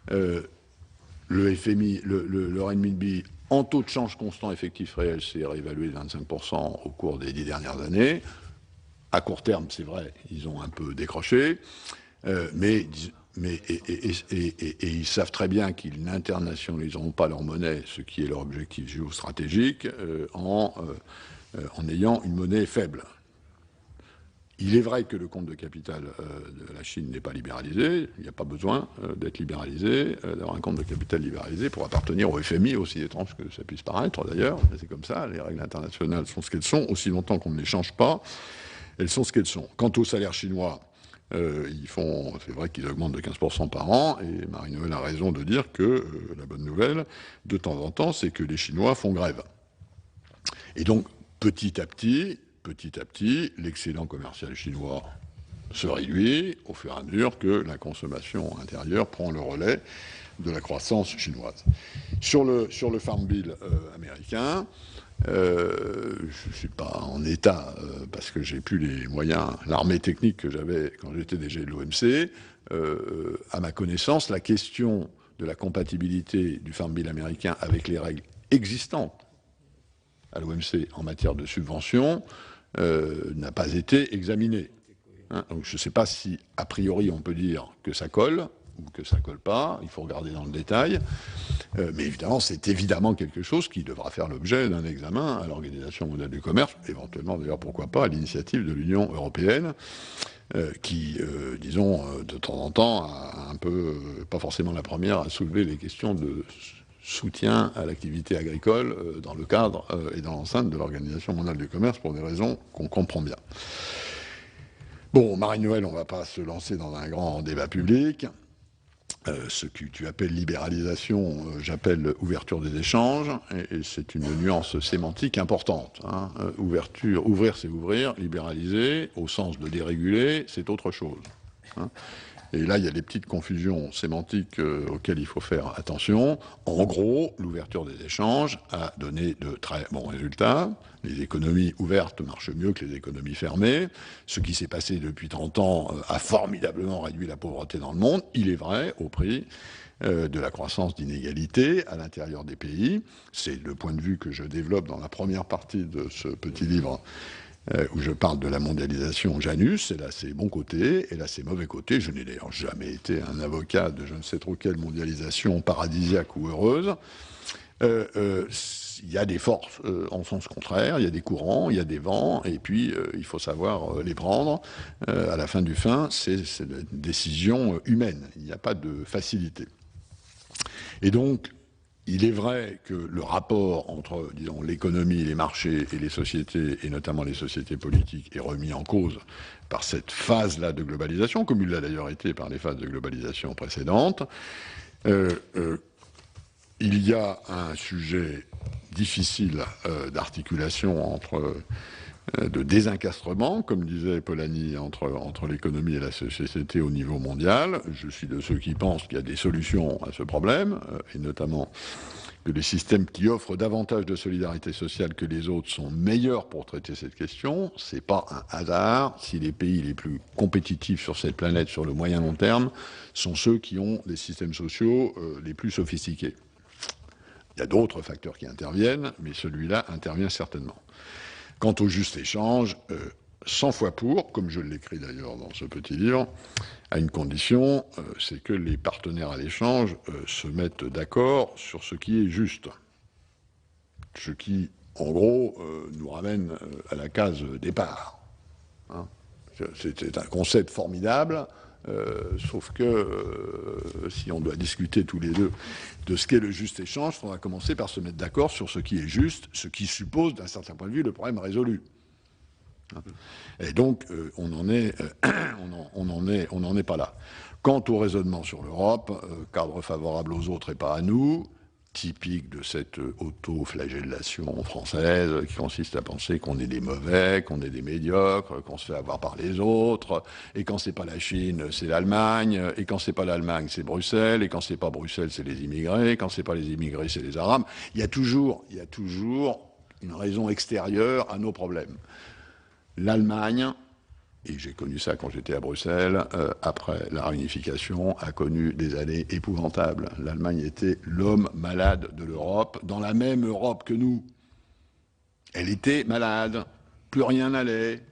Le FMI, le renminbi, en taux de change constant effectif réel, s'est réévalué de 25% au cours des 10 dernières années. À court terme, c'est vrai, ils ont un peu décroché, mais ils savent très bien qu'ils n'internationaliseront pas leur monnaie, ce qui est leur objectif géostratégique, en ayant une monnaie faible. Il est vrai que le compte de capital de la Chine n'est pas libéralisé. Il n'y a pas besoin d'être libéralisé, d'avoir un compte de capital libéralisé pour appartenir au FMI, aussi étrange que ça puisse paraître d'ailleurs. C'est comme ça, les règles internationales sont ce qu'elles sont. Aussi longtemps qu'on ne les change pas, elles sont ce qu'elles sont. Quant aux salaires chinois, c'est vrai qu'ils augmentent de 15% par an, et Marie-Noël a raison de dire que la bonne nouvelle, de temps en temps, c'est que les Chinois font grève. Et donc, petit à petit, l'excédent commercial chinois se réduit au fur et à mesure que la consommation intérieure prend le relais de la croissance chinoise. Sur le Farm Bill américain, je ne suis pas en état, parce que j'ai plus les moyens, l'armée technique que j'avais quand j'étais DG de l'OMC. À ma connaissance, la question de la compatibilité du Farm Bill américain avec les règles existantes à l'OMC en matière de subvention n'a pas été examiné. Hein, donc je ne sais pas si, a priori, on peut dire que ça colle ou que ça colle pas. Il faut regarder dans le détail. Mais évidemment, c'est évidemment quelque chose qui devra faire l'objet d'un examen à l'Organisation mondiale du commerce, éventuellement, d'ailleurs, pourquoi pas, à l'initiative de l'Union européenne, qui, disons, de temps en temps, a un peu, pas forcément la première, à soulever les questions de soutien à l'activité agricole dans le cadre et dans l'enceinte de l'Organisation mondiale du commerce pour des raisons qu'on comprend bien. Bon, Marie-Noël, on ne va pas se lancer dans un grand débat public. Ce que tu appelles libéralisation, j'appelle ouverture des échanges, et c'est une nuance sémantique importante. Hein. Ouvrir, c'est ouvrir, libéraliser, au sens de déréguler, c'est autre chose. Hein. Et là, il y a des petites confusions sémantiques auxquelles il faut faire attention. En gros, l'ouverture des échanges a donné de très bons résultats. Les économies ouvertes marchent mieux que les économies fermées. Ce qui s'est passé depuis 30 ans a formidablement réduit la pauvreté dans le monde. Il est vrai, au prix de la croissance d'inégalités à l'intérieur des pays. C'est le point de vue que je développe dans la première partie de ce petit livre où je parle de la mondialisation Janus. Elle a ses bons côtés, elle a ses mauvais côtés. Je n'ai d'ailleurs jamais été un avocat de je ne sais trop quelle mondialisation paradisiaque ou heureuse. Il y a des forces en sens contraire, il y a des courants, il y a des vents, et puis il faut savoir les prendre. À la fin du fin, c'est une décision humaine. Il n'y a pas de facilité. Et donc, il est vrai que le rapport entre, disons, l'économie, les marchés et les sociétés, et notamment les sociétés politiques, est remis en cause par cette phase-là de globalisation, comme il l'a d'ailleurs été par les phases de globalisation précédentes. Il y a un sujet difficile d'articulation de désencastrement, comme disait Polanyi, entre l'économie et la société au niveau mondial. Je suis de ceux qui pensent qu'il y a des solutions à ce problème, et notamment que les systèmes qui offrent davantage de solidarité sociale que les autres sont meilleurs pour traiter cette question. Ce n'est pas un hasard si les pays les plus compétitifs sur cette planète sur le moyen long terme sont ceux qui ont des systèmes sociaux les plus sophistiqués. Il y a d'autres facteurs qui interviennent, mais celui-là intervient certainement. Quant au juste échange, 100 fois pour, comme je l'écris d'ailleurs dans ce petit livre, à une condition, c'est que les partenaires à l'échange se mettent d'accord sur ce qui est juste. Ce qui, en gros, nous ramène à la case départ. Hein. C'est un concept formidable, sauf que si on doit discuter tous les deux de ce qu'est le juste échange, il faudra commencer par se mettre d'accord sur ce qui est juste, ce qui suppose, d'un certain point de vue, le problème résolu. Et donc, on n'en est pas là. Quant au raisonnement sur l'Europe, cadre favorable aux autres et pas à nous, typique de cette auto-flagellation française qui consiste à penser qu'on est des mauvais, qu'on est des médiocres, qu'on se fait avoir par les autres, et quand c'est pas la Chine, c'est l'Allemagne, et quand c'est pas l'Allemagne, c'est Bruxelles, et quand c'est pas Bruxelles, c'est les immigrés, et quand c'est pas les immigrés, c'est les Arabes. Il y a toujours une raison extérieure à nos problèmes. L'Allemagne, et j'ai connu ça quand j'étais à Bruxelles, après la réunification, a connu des années épouvantables. L'Allemagne était l'homme malade de l'Europe, dans la même Europe que nous. Elle était malade, plus rien n'allait,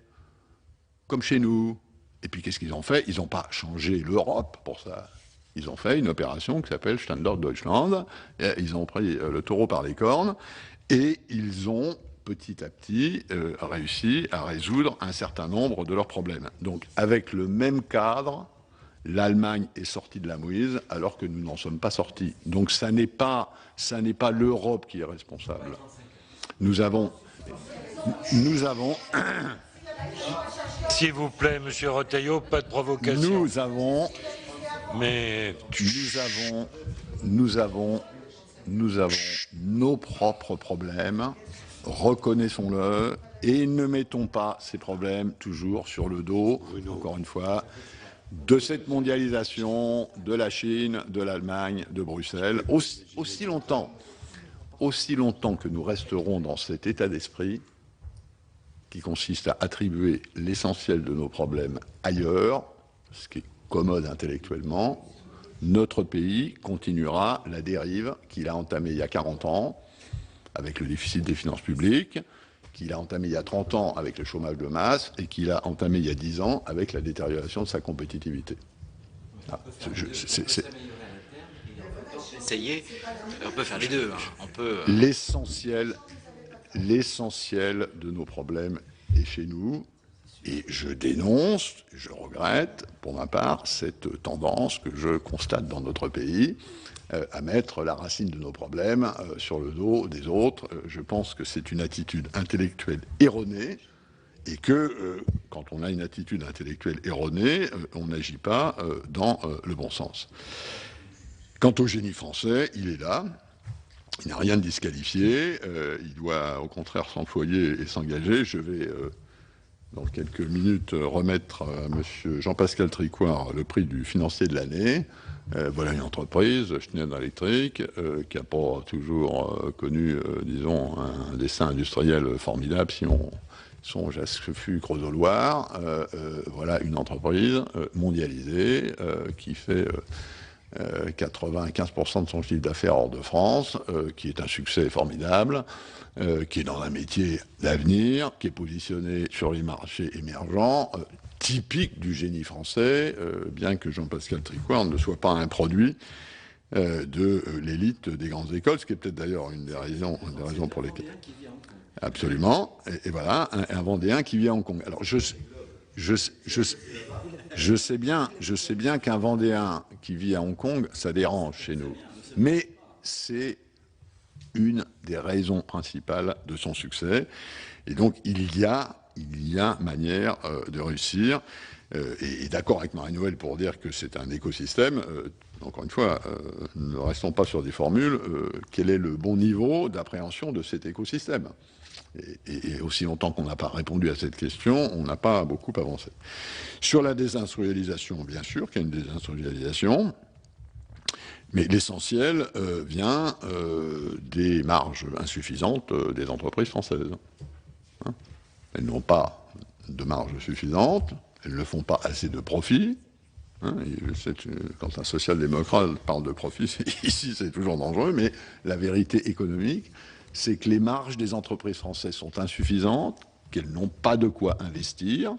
comme chez nous. Et puis qu'est-ce qu'ils ont fait? Ils n'ont pas changé l'Europe pour ça. Ils ont fait une opération qui s'appelle Standort Deutschland. Ils ont pris le taureau par les cornes et ils ont petit à petit réussi à résoudre un certain nombre de leurs problèmes. Donc avec le même cadre, l'Allemagne est sortie de la mouise alors que nous n'en sommes pas sortis. Donc ça n'est pas l'Europe qui est responsable. Nous avons S'il vous plaît, Monsieur Retailleau, pas de provocation. Nous avons nos propres problèmes, reconnaissons-le, et ne mettons pas ces problèmes toujours sur le dos, encore une fois, de cette mondialisation, de la Chine, de l'Allemagne, de Bruxelles. Aussi longtemps que nous resterons dans cet état d'esprit qui consiste à attribuer l'essentiel de nos problèmes ailleurs, ce qui est commode intellectuellement, notre pays continuera la dérive qu'il a entamée il y a 40 ans avec le déficit des finances publiques, qu'il a entamé il y a 30 ans avec le chômage de masse et qu'il a entamé il y a 10 ans avec la détérioration de sa compétitivité. On peut faire les deux. On peut, L'essentiel de nos problèmes est chez nous. Et je dénonce, je regrette, pour ma part, cette tendance que je constate dans notre pays à mettre la racine de nos problèmes sur le dos des autres. Je pense que c'est une attitude intellectuelle erronée et que quand on a une attitude intellectuelle erronée, on n'agit pas dans le bon sens. Quant au génie français, il est là. Il n'a rien de disqualifié. Il doit, au contraire, s'employer et s'engager. Je vais, dans quelques minutes, remettre à M. Jean-Pascal Tricoire le prix du financier de l'année. Voilà une entreprise, Schneider Electric, qui n'a pas toujours connu, disons, un dessin industriel formidable, si on songe à ce que fut Creusot-Loire. Voilà une entreprise mondialisée qui fait 95% de son chiffre d'affaires hors de France, qui est un succès formidable, qui est dans un métier d'avenir, qui est positionné sur les marchés émergents, typique du génie français, bien que Jean-Pascal Tricoire ne soit pas un produit de l'élite des grandes écoles, ce qui est peut-être d'ailleurs une des raisons pour lesquelles... Absolument. Et voilà, un Vendéen qui vit à Hong Kong. Alors, je sais bien qu'un Vendéen qui vit à Hong Kong, ça dérange chez nous. Mais c'est une des raisons principales de son succès. Et donc, il y a manière de réussir. Et d'accord avec Marie-Noëlle pour dire que c'est un écosystème. Encore une fois, ne restons pas sur des formules. Quel est le bon niveau d'appréhension de cet écosystème ? Et aussi longtemps qu'on n'a pas répondu à cette question, on n'a pas beaucoup avancé. Sur la désindustrialisation, bien sûr qu'il y a une désindustrialisation, mais l'essentiel vient des marges insuffisantes des entreprises françaises. Hein ? Elles n'ont pas de marge suffisante, elles ne font pas assez de profit. Hein, quand un social-démocrate parle de profit, ici c'est toujours dangereux, mais la vérité économique, c'est que les marges des entreprises françaises sont insuffisantes, qu'elles n'ont pas de quoi investir,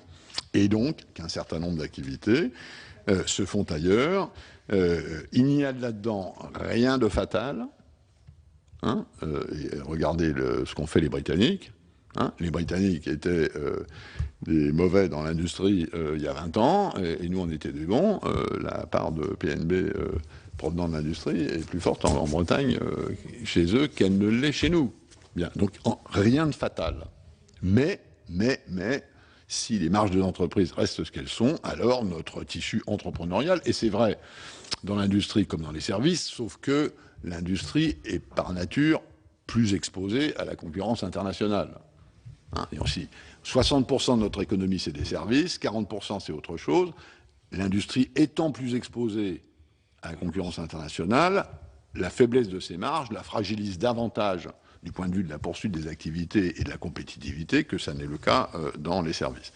et donc qu'un certain nombre d'activités se font ailleurs. Il n'y a là-dedans rien de fatal. Hein, et regardez ce qu'ont fait les Britanniques. Hein, les Britanniques étaient des mauvais dans l'industrie il y a 20 ans, et nous on était des bons. La part de PNB provenant de l'industrie est plus forte en Bretagne chez eux qu'elle ne l'est chez nous. Bien, donc rien de fatal. Mais, si les marges de l'entreprise restent ce qu'elles sont, alors notre tissu entrepreneurial, et c'est vrai dans l'industrie comme dans les services, sauf que l'industrie est par nature plus exposée à la concurrence internationale. Hein, et aussi, 60% de notre économie, c'est des services, 40% c'est autre chose. L'industrie étant plus exposée à la concurrence internationale, la faiblesse de ses marges la fragilise davantage du point de vue de la poursuite des activités et de la compétitivité que ça n'est le cas dans les services.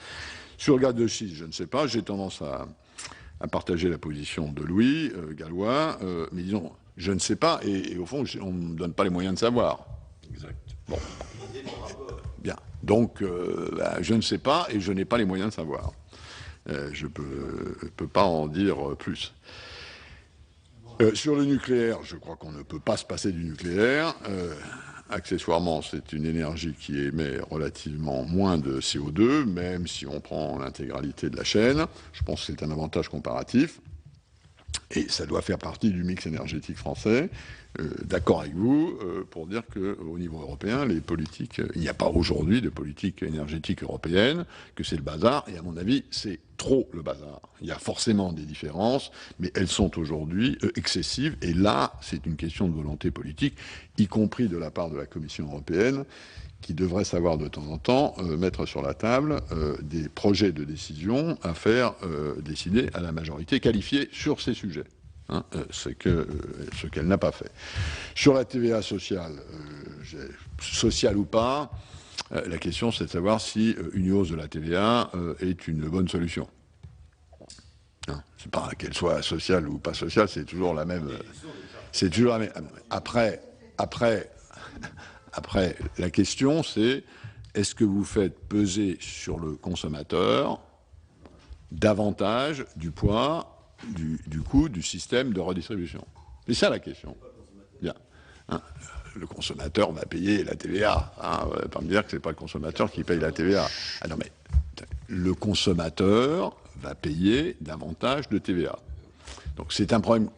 Sur le gaz de schiste, je ne sais pas, j'ai tendance à partager la position de Louis Gallois, mais disons, je ne sais pas, et au fond, on ne me donne pas les moyens de savoir. Exact. Bon. Bien. Donc, je ne sais pas et je n'ai pas les moyens de savoir. Je ne peux pas en dire plus. Sur le nucléaire, je crois qu'on ne peut pas se passer du nucléaire. Accessoirement, c'est une énergie qui émet relativement moins de CO2, même si on prend l'intégralité de la chaîne. Je pense que c'est un avantage comparatif. Et ça doit faire partie du mix énergétique français. D'accord avec vous pour dire qu'au niveau européen, les politiques, il n'y a pas aujourd'hui de politique énergétique européenne, que c'est le bazar. Et à mon avis, c'est trop le bazar. Il y a forcément des différences, mais elles sont aujourd'hui excessives. Et là, c'est une question de volonté politique, y compris de la part de la Commission européenne, qui devrait savoir de temps en temps mettre sur la table des projets de décision à faire décider à la majorité qualifiée sur ces sujets. Hein, ce qu'elle n'a pas fait. Sur la TVA sociale, sociale ou pas, la question c'est de savoir si une hausse de la TVA est une bonne solution. Hein, c'est pas qu'elle soit sociale ou pas sociale, c'est toujours la même. C'est toujours la même. Après, la question c'est est-ce que vous faites peser sur le consommateur davantage du poids du coût du système de redistribution. C'est ça la question. Bien. Hein, le consommateur va payer la TVA. Hein, on va pas me dire que c'est pas le consommateur qui paye la TVA. Ah non, mais le consommateur va payer davantage de TVA. Donc c'est un problème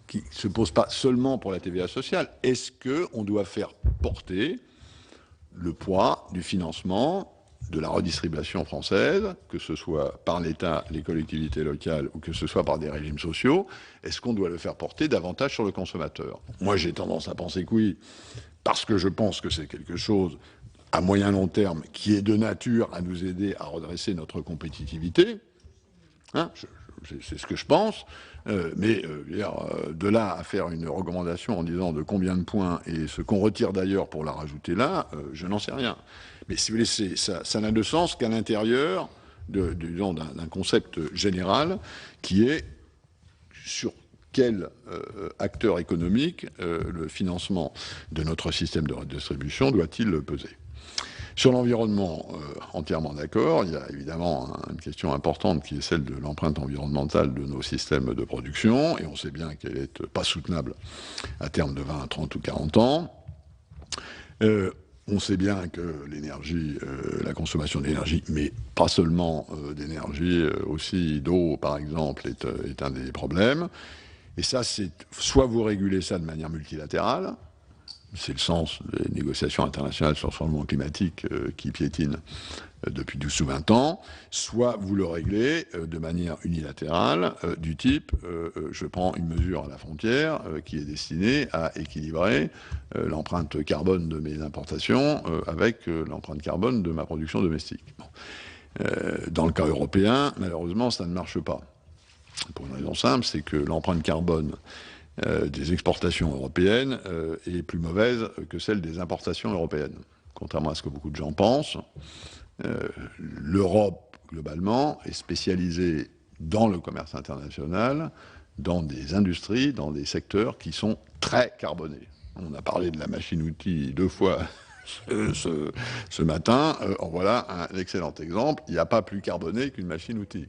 qui ne se pose pas seulement pour la TVA sociale. Est-ce qu'on doit faire porter le poids du financement de la redistribution française, que ce soit par l'État, les collectivités locales, ou que ce soit par des régimes sociaux, est-ce qu'on doit le faire porter davantage sur le consommateur? Moi, j'ai tendance à penser que oui, parce que je pense que c'est quelque chose, à moyen long terme, qui est de nature à nous aider à redresser notre compétitivité. Hein, c'est ce que je pense, mais de là à faire une recommandation en disant de combien de points, et ce qu'on retire d'ailleurs pour la rajouter là, je n'en sais rien. Mais si vous voulez, ça n'a de sens qu'à l'intérieur d'un concept général qui est sur quel acteur économique le financement de notre système de redistribution doit-il peser. Sur l'environnement, entièrement d'accord. Il y a évidemment une question importante qui est celle de l'empreinte environnementale de nos systèmes de production, et on sait bien qu'elle n'est pas soutenable à terme de 20, 30 ou 40 ans. On sait bien que l'énergie, la consommation d'énergie, mais pas seulement d'énergie, aussi d'eau par exemple, est un des problèmes. Et ça, c'est soit vous régulez ça de manière multilatérale, c'est le sens des négociations internationales sur le changement climatique qui piétinent depuis 12 ou 20 ans, soit vous le réglez de manière unilatérale, du type je prends une mesure à la frontière qui est destinée à équilibrer l'empreinte carbone de mes importations avec l'empreinte carbone de ma production domestique. Bon. Dans le cas européen, malheureusement, ça ne marche pas. Pour une raison simple, c'est que l'empreinte carbone des exportations européennes est plus mauvaise que celle des importations européennes. Contrairement à ce que beaucoup de gens pensent, l'Europe, globalement, est spécialisée dans le commerce international, dans des industries, dans des secteurs qui sont très carbonés. On a parlé de la machine-outil 2 fois ce matin, en voilà un excellent exemple. Il n'y a pas plus carboné qu'une machine-outil.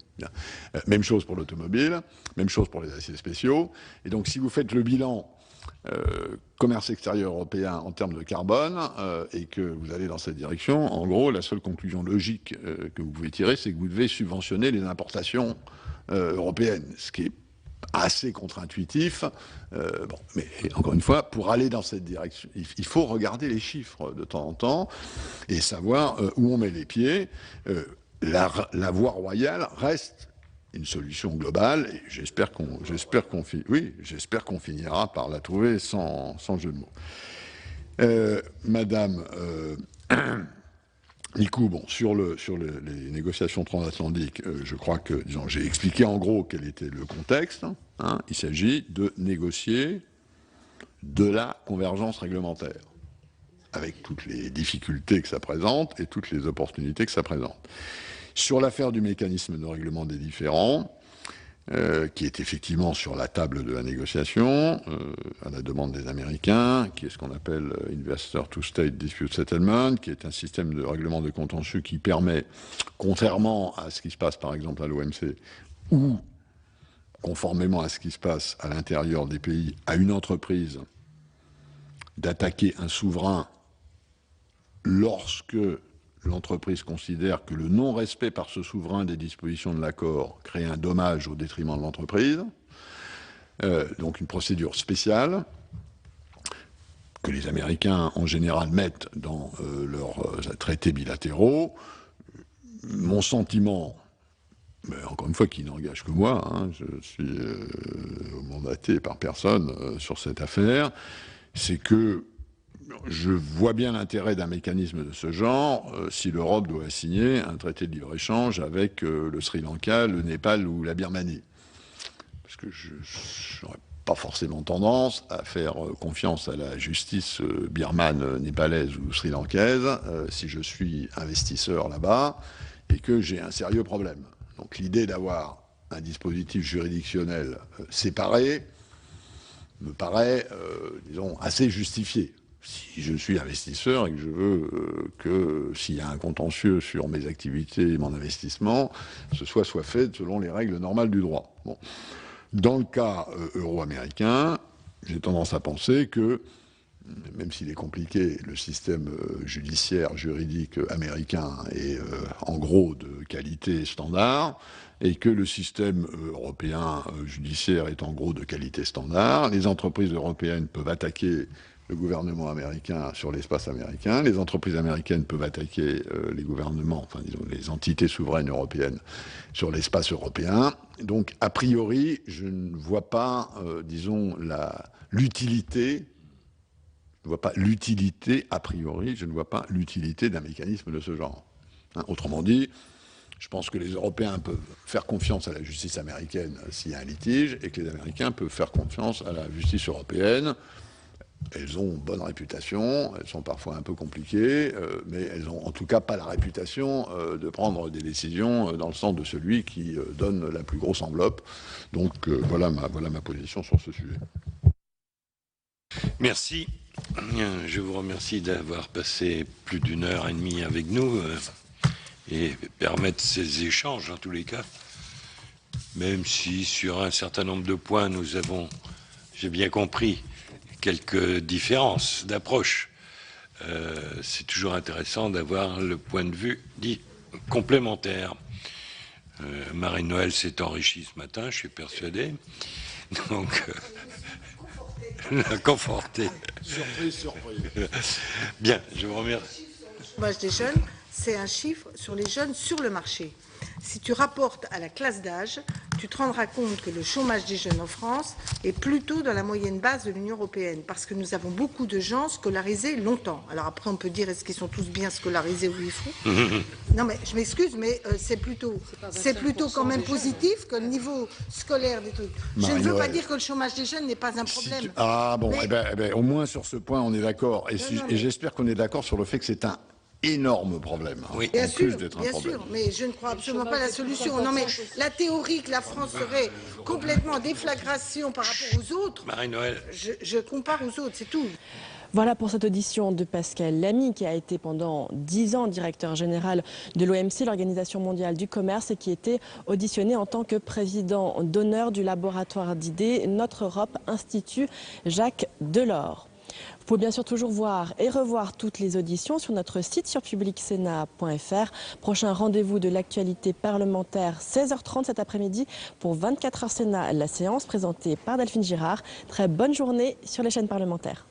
Même chose pour l'automobile, même chose pour les aciers spéciaux. Et donc, si vous faites le bilan commerce extérieur européen en termes de carbone et que vous allez dans cette direction, en gros, la seule conclusion logique que vous pouvez tirer, c'est que vous devez subventionner les importations européennes, ce qui est assez contre-intuitif. Bon, mais encore une fois, pour aller dans cette direction, il faut regarder les chiffres de temps en temps et savoir où on met les pieds. La voie royale reste une solution globale et j'espère qu'on finira par la trouver sans jeu de mots. Madame Nicou, bon, sur les négociations transatlantiques, je crois que, disons, j'ai expliqué en gros quel était le contexte. Hein. Il s'agit de négocier de la convergence réglementaire, avec toutes les difficultés que ça présente et toutes les opportunités que ça présente. Sur l'affaire du mécanisme de règlement des différends, qui est effectivement sur la table de la négociation, à la demande des Américains, qui est ce qu'on appelle Investor to State Dispute Settlement, qui est un système de règlement de contentieux qui permet, contrairement à ce qui se passe par exemple à l'OMC, ou conformément à ce qui se passe à l'intérieur des pays, à une entreprise d'attaquer un souverain lorsque l'entreprise considère que le non-respect par ce souverain des dispositions de l'accord crée un dommage au détriment de l'entreprise. Donc une procédure spéciale que les Américains, en général, mettent dans leurs traités bilatéraux. Mon sentiment, mais encore une fois, qui n'engage que moi, hein, je suis mandaté par personne sur cette affaire, c'est que je vois bien l'intérêt d'un mécanisme de ce genre si l'Europe doit signer un traité de libre-échange avec le Sri Lanka, le Népal ou la Birmanie. Parce que je n'aurais pas forcément tendance à faire confiance à la justice birmane, népalaise ou sri-lankaise si je suis investisseur là-bas et que j'ai un sérieux problème. Donc l'idée d'avoir un dispositif juridictionnel séparé me paraît, disons, assez justifiée. Si je suis investisseur et que je veux que s'il y a un contentieux sur mes activités et mon investissement, ce soit fait selon les règles normales du droit. Bon. Dans le cas euro-américain, j'ai tendance à penser que, même s'il est compliqué, le système judiciaire, juridique américain est en gros de qualité standard, et que le système européen judiciaire est en gros de qualité standard. Les entreprises européennes peuvent attaquer le gouvernement américain sur l'espace américain. Les entreprises américaines peuvent attaquer les gouvernements, enfin disons les entités souveraines européennes sur l'espace européen. Donc, a priori, je ne vois pas, disons, l'utilité. Je ne vois pas l'utilité, a priori, je ne vois pas l'utilité d'un mécanisme de ce genre. Hein, autrement dit, je pense que les Européens peuvent faire confiance à la justice américaine s'il y a un litige, et que les Américains peuvent faire confiance à la justice européenne. Elles ont bonne réputation, elles sont parfois un peu compliquées, mais elles n'ont en tout cas pas la réputation de prendre des décisions dans le sens de celui qui donne la plus grosse enveloppe. Donc voilà ma position sur ce sujet. Merci. Je vous remercie d'avoir passé plus d'1 heure et demie avec nous et permettre ces échanges en tous les cas, même si sur un certain nombre de points nous avons, j'ai bien compris, quelques différences d'approche. C'est toujours intéressant d'avoir le point de vue dit complémentaire. Marie-Noël s'est enrichie ce matin, je suis persuadé. Donc, conforté. Surprise. Bien, je vous remercie. Le chômage des jeunes, c'est un chiffre sur les jeunes sur le marché. Si tu rapportes à la classe d'âge, tu te rendras compte que le chômage des jeunes en France est plutôt dans la moyenne basse de l'Union européenne, parce que nous avons beaucoup de gens scolarisés longtemps. Alors après, on peut dire, est-ce qu'ils sont tous bien scolarisés ou ils font Non, mais je m'excuse, mais c'est plutôt quand même positif que le niveau scolaire des trucs. Je ne veux pas dire que le chômage des jeunes n'est pas un problème. Ah bon, mais... au moins sur ce point, on est d'accord. Et j'espère qu'on est d'accord sur le fait que c'est un énorme problème. Oui. Bien sûr, mais je ne crois absolument pas à la solution. Non, mais la théorie que la France serait complètement en déflagration par rapport aux autres, Marie-Noël. Je compare aux autres, c'est tout. Voilà pour cette audition de Pascal Lamy, qui a été pendant 10 ans directeur général de l'OMC, l'Organisation mondiale du commerce, et qui était auditionné en tant que président d'honneur du laboratoire d'idées Notre Europe Institut Jacques Delors. Vous pouvez bien sûr toujours voir et revoir toutes les auditions sur notre site sur publicsénat.fr. Prochain rendez-vous de l'actualité parlementaire, 16h30 cet après-midi pour 24 heures Sénat, la séance présentée par Delphine Girard. Très bonne journée sur les chaînes parlementaires.